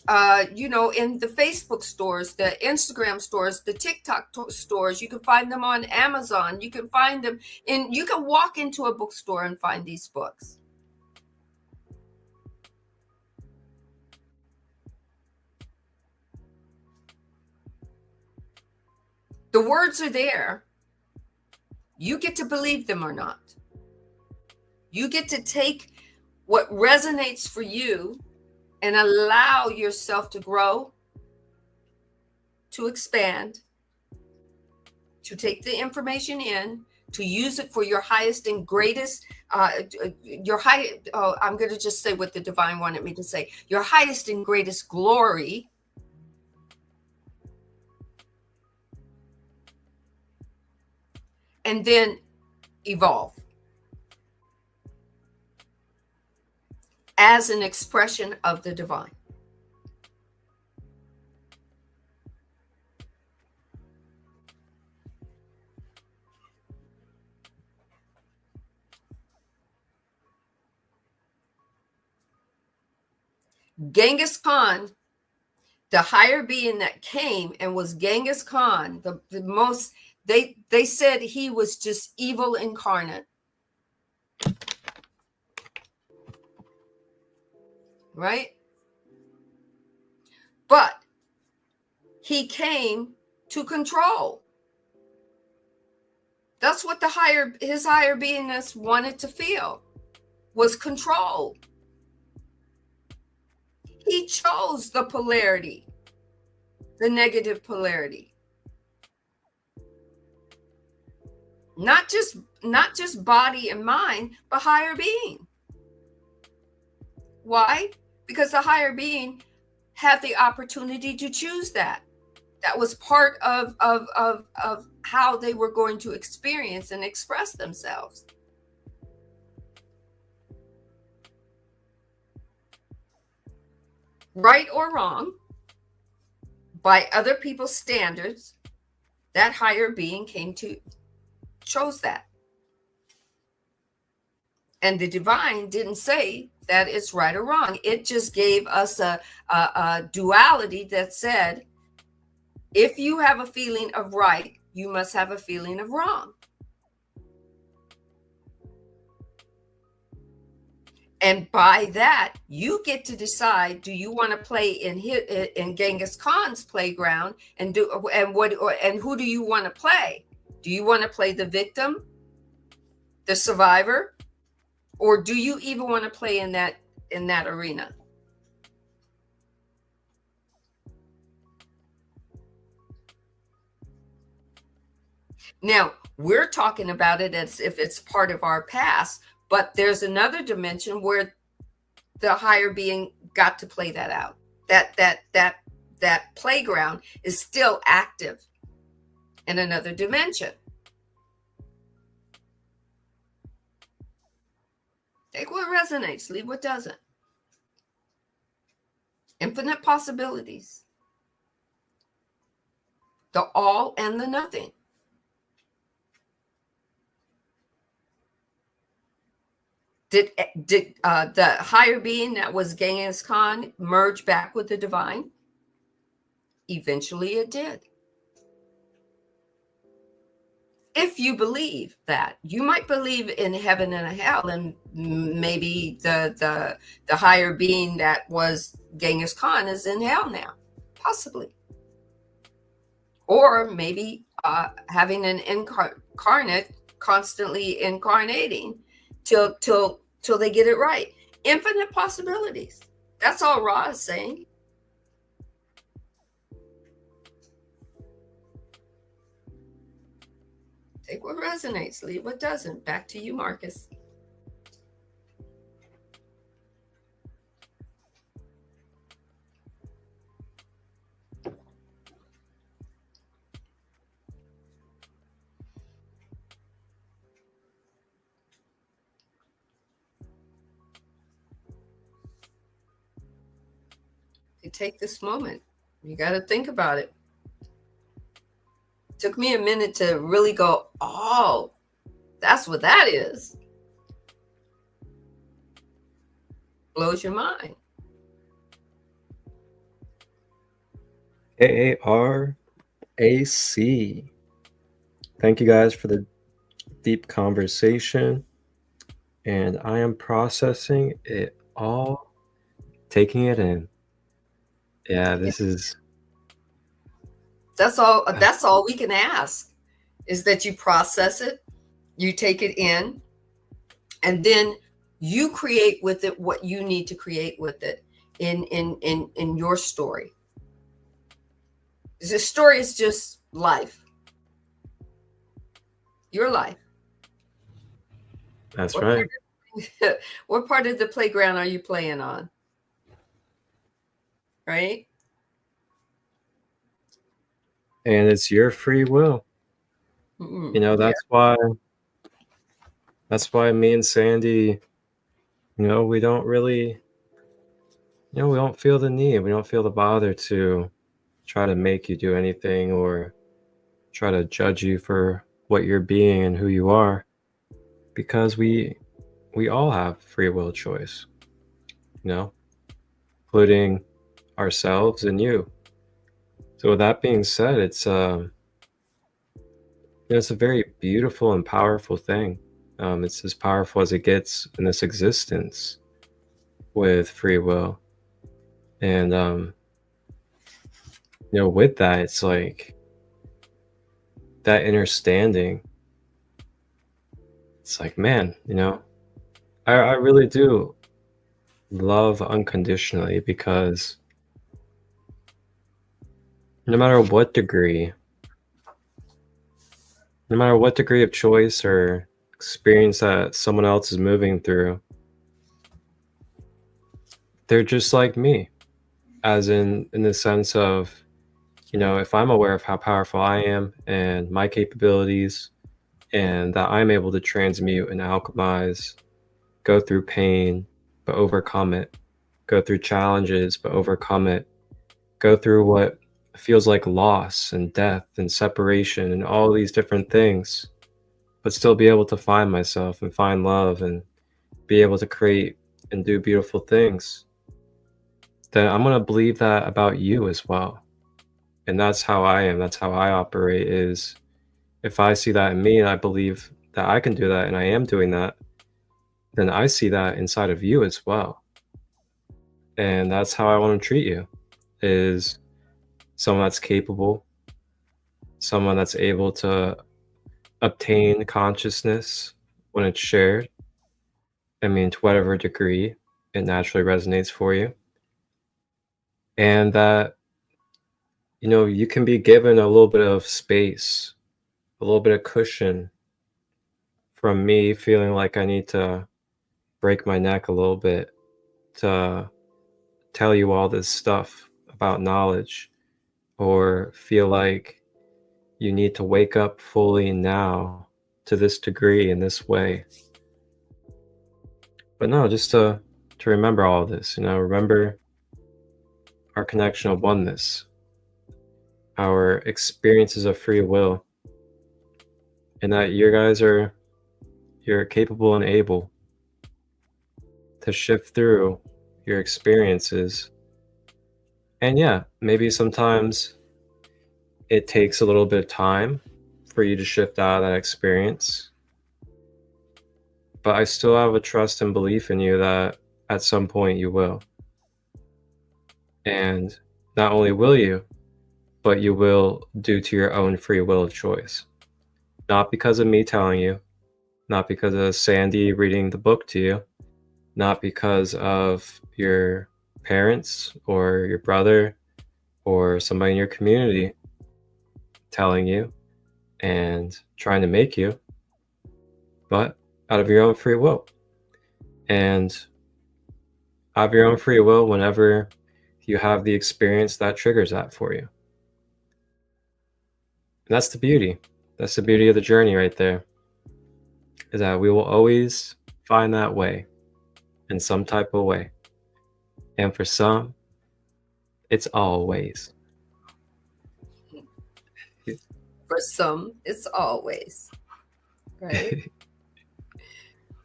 In the Facebook stores, the Instagram stores, the TikTok stores. You can find them on Amazon. You can find them you can walk into a bookstore and find these books. The words are there. You get to believe them or not. You get to take what resonates for you and allow yourself to grow, to expand, to take the information in, to use it for your highest and greatest, I'm going to just say what the divine wanted me to say, your highest and greatest glory. And then evolve as an expression of the divine. Genghis Khan, the higher being that came and was Genghis Khan, the most, they said he was just evil incarnate. Right? But he came to control. That's what his higher beingness wanted to feel, was control. He chose the polarity, the negative polarity. Not just body and mind, but higher being. Why? Because the higher being had the opportunity to choose that. That was part of how they were going to experience and express themselves. Right or wrong, by other people's standards, that higher being chose that. And the divine didn't say that it's right or wrong. It just gave us a duality that said, if you have a feeling of right, you must have a feeling of wrong. And by that, you get to decide: do you want to play in Genghis Khan's playground, and who do you want to play? Do you want to play the victim, the survivor, or do you even want to play in that arena? Now, we're talking about it as if it's part of our past, but there's another dimension where the higher being got to play that out. that playground is still active in another dimension. Take what resonates, leave what doesn't. Infinite possibilities. The all and the nothing. Did the higher being that was Genghis Khan merge back with the divine? Eventually it did. If you believe that, you might believe in heaven and a hell, and maybe the higher being that was Genghis Khan is in hell now, possibly. Or maybe having an incarnate constantly incarnating till they get it right. Infinite possibilities. That's all Ra is saying. Take what resonates, leave what doesn't. Back to you, Marcus. You take this moment. You got to think about it. Took me a minute to really go, oh, that's what that is. Blows your mind. AARAC. Thank you guys for the deep conversation. And I am processing it all, taking it in. Yeah, this is... That's all we can ask, is that you process it, you take it in, and then you create with it what you need to create with it in your story. The story is just life. Your life. That's right. What part of the playground are you playing on? Right? And it's your free will. Mm-hmm. You know, that's why me and Sandee, we don't really, we don't feel the need, we don't feel the bother to try to make you do anything or try to judge you for what you're being and who you are, because we all have free will choice, including ourselves and you. So with that being said, it's it's a very beautiful and powerful thing. It's as powerful as it gets in this existence with free will. And with that, it's like that understanding. It's like, man, I really do love unconditionally, because no matter what degree of choice or experience that someone else is moving through, they're just like me, as in the sense of, if I'm aware of how powerful I am and my capabilities, and that I'm able to transmute and alchemize, go through pain, but overcome it, go through challenges, but overcome it, go through what feels like loss and death and separation and all these different things, but still be able to find myself and find love and be able to create and do beautiful things, then I'm going to believe that about you as well. And that's how I am. That's how I operate, is if I see that in me and I believe that I can do that and I am doing that, then I see that inside of you as well. And that's how I want to treat you, is someone that's capable, someone that's able to obtain consciousness when it's shared. I mean, to whatever degree it naturally resonates for you. And that, you can be given a little bit of space, a little bit of cushion from me feeling like I need to break my neck a little bit to tell you all this stuff about knowledge or feel like you need to wake up fully now to this degree in this way. But no, just to remember all of this, remember our connection of oneness, our experiences of free will, and that you're capable and able to shift through your experiences. And yeah, maybe sometimes it takes a little bit of time for you to shift out of that experience. But I still have a trust and belief in you that at some point you will. And not only will you, but you will due to your own free will of choice. Not because of me telling you, not because of Sandee reading the book to you, not because of your parents or your brother or somebody in your community telling you and trying to make you, but out of your own free will. And out of your own free will whenever you have the experience that triggers that for you. And that's the beauty. That's the beauty of the journey right there, is that we will always find that way in some type of way. And for some, it's always. For some, it's always. Right?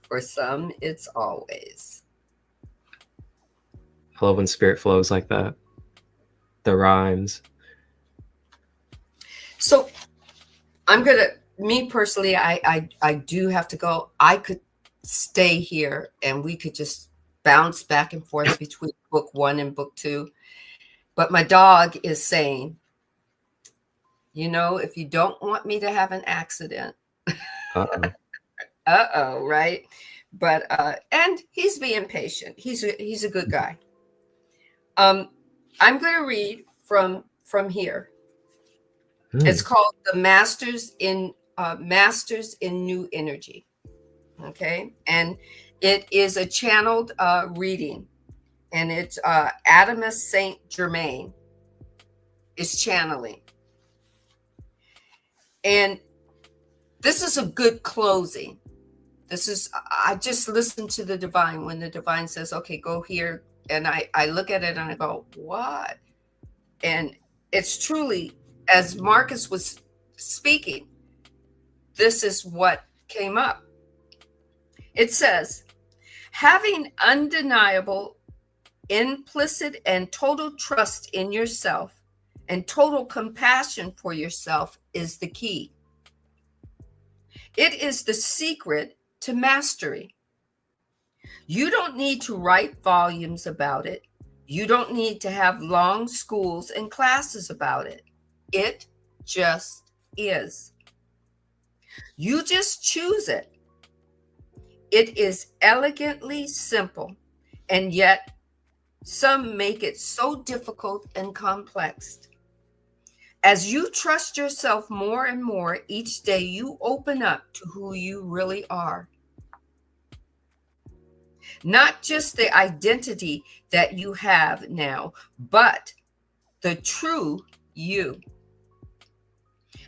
For some, it's always. I love when spirit flows like that. The rhymes. So me personally, I do have to go. I could stay here and we could just bounce back and forth between book 1 and book 2. But my dog is saying, if you don't want me to have an accident, right? But and he's being patient. He's a good guy. I'm going to read from here. It's called the Masters in New Energy. Okay, and it is a channeled reading, and it's Adamus Saint Germain is channeling, and this is a good closing. I just listen to the divine when the divine says, okay, go here. And I look at it and I go, what? And it's truly, as Marcus was speaking, this is what came up. It says, having undeniable, implicit, and total trust in yourself and total compassion for yourself is the key. It is the secret to mastery. You don't need to write volumes about it. You don't need to have long schools and classes about it. It just is. You just choose it. It is elegantly simple, and yet some make it so difficult and complex. As you trust yourself more and more each day, you open up to who you really are. Not just the identity that you have now, but the true you.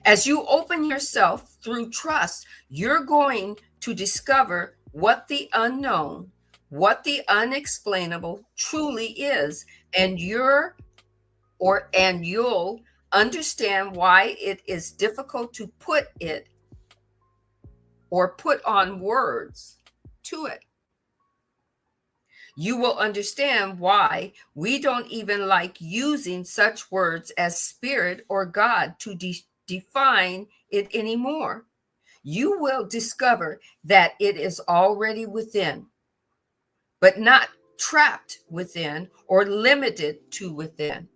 As you open yourself through trust, you're going to discover what the unknown, what the unexplainable truly is, and you'll understand why it is difficult to put it or put on words to it. You will understand why we don't even like using such words as spirit or God to define it anymore. You will discover that it is already within, but not trapped within or limited to within.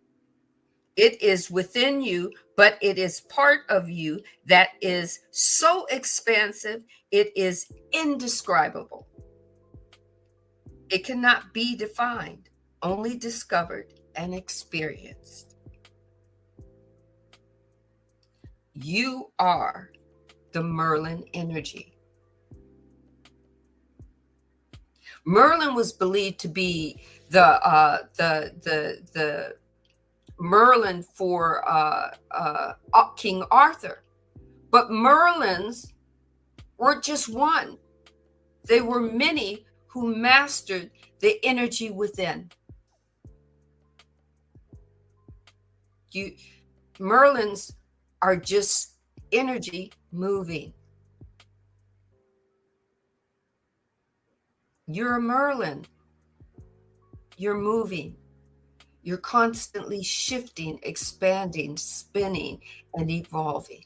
It is within you, but it is part of you that is so expansive, it is indescribable. It cannot be defined, only discovered and experienced. You are the Merlin energy. Merlin was believed to be the Merlin for King Arthur. But Merlins weren't just one. They were many who mastered the energy within. Merlins are just energy moving. You're a Merlin. You're moving. You're constantly shifting, expanding, spinning, and evolving.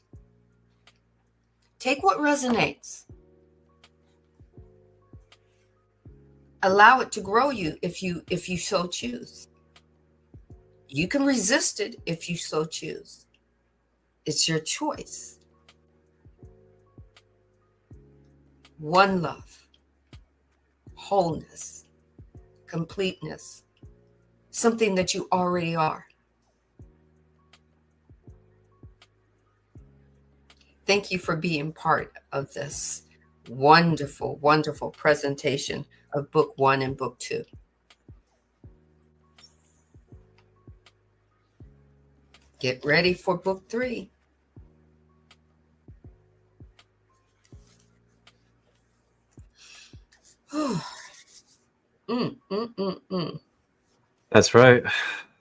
Take what resonates. Allow it to grow you if you so choose. You can resist it if you so choose. It's your choice. One love, wholeness, completeness, something that you already are. Thank you for being part of this wonderful, wonderful presentation of Book 1 and Book 2. Get ready for Book 3. That's right.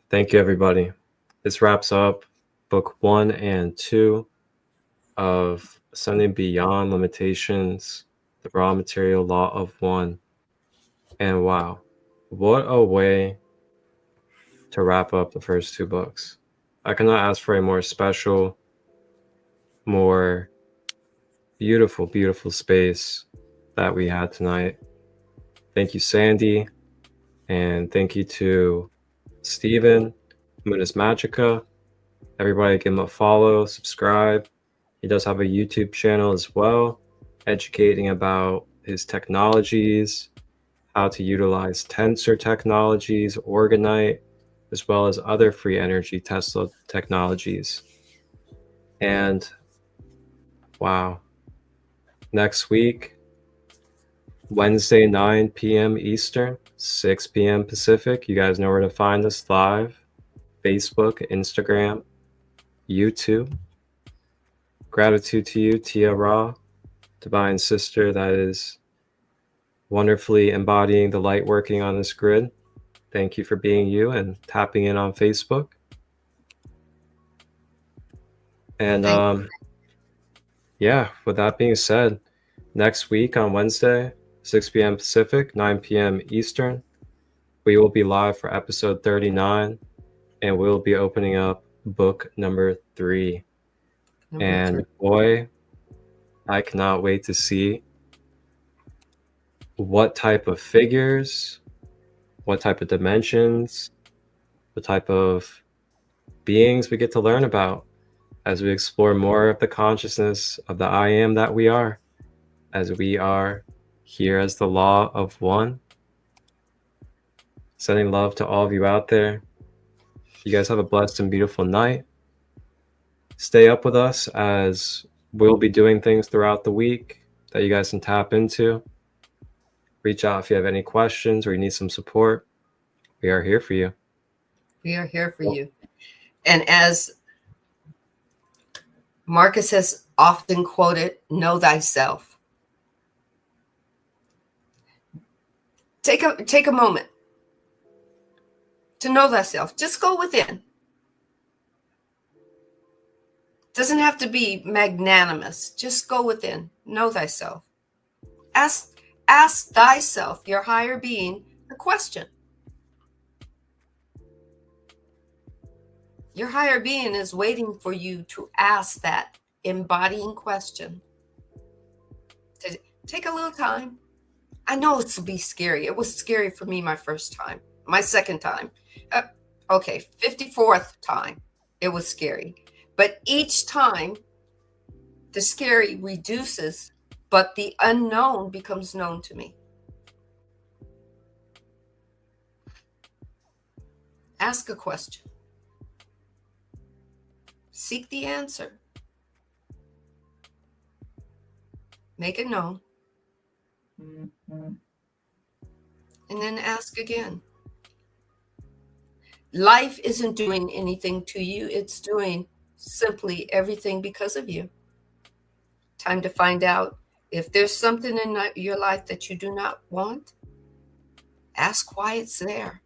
Thank you, everybody. This wraps up Book 1 and 2 of Ascending Beyond Limitations, the Raw Material Law of One. And wow, what a way to wrap up the first 2 books. I cannot ask for a more special, more beautiful, beautiful space that we had tonight. Thank you, Sandee, and thank you to Stephen, Munis Magica. Everybody give him a follow, subscribe. He does have a YouTube channel as well, educating about his technologies, how to utilize tensor technologies, Organite, as well as other free energy Tesla technologies. And wow, next week, Wednesday, 9 p.m. Eastern, 6 p.m. Pacific. You guys know where to find us live. Facebook, Instagram, YouTube. Gratitude to you, Tia Ra, Divine Sister, that is wonderfully embodying the light working on this grid. Thank you for being you and tapping in on Facebook. And yeah, with that being said, next week on Wednesday, 6 p.m. Pacific, 9 p.m. Eastern, we will be live for episode 39, and we'll be opening up book number 3. And boy, I cannot wait to see what type of figures, what type of dimensions, what type of beings we get to learn about as we explore more of the consciousness of the I am that we are, as we are here as the law of one. Sending love to all of you out there. You guys have a blessed and beautiful night. Stay up with us as we'll be doing things throughout the week that you guys can tap into. Reach out if you have any questions or you need some support. We are here for you. We are here for you. And as Marcus has often quoted, know thyself. Take a moment to know thyself. Just go within. Doesn't have to be magnanimous. Just go within. Know thyself. Ask thyself, your higher being, a question. Your higher being is waiting for you to ask that embodying question. Take a little time. I know it's to be scary. It was scary for me my first time. My second time. 54th time. It was scary. But each time, the scary reduces, but the unknown becomes known to me. Ask a question. Seek the answer. Make it known. And then ask again. Life isn't doing anything to you. It's doing simply everything because of you. Time to find out if there's something in your life that you do not want. Ask why it's there.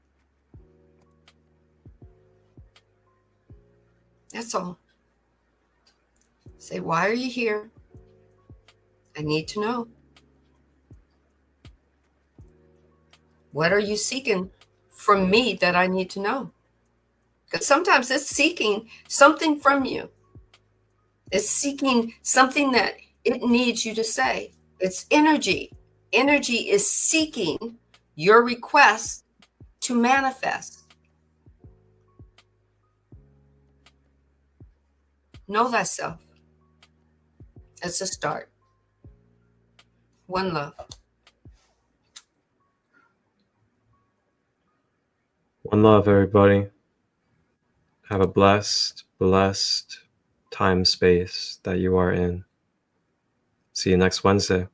That's all. Say, why are you here? I need to know. What are you seeking from me that I need to know? Because sometimes it's seeking something from you. It's seeking something that it needs you to say. It's energy. Energy is seeking your request to manifest. Know thyself. That's a start. One love. One love, everybody. Have a blessed time space that you are in. See you next Wednesday.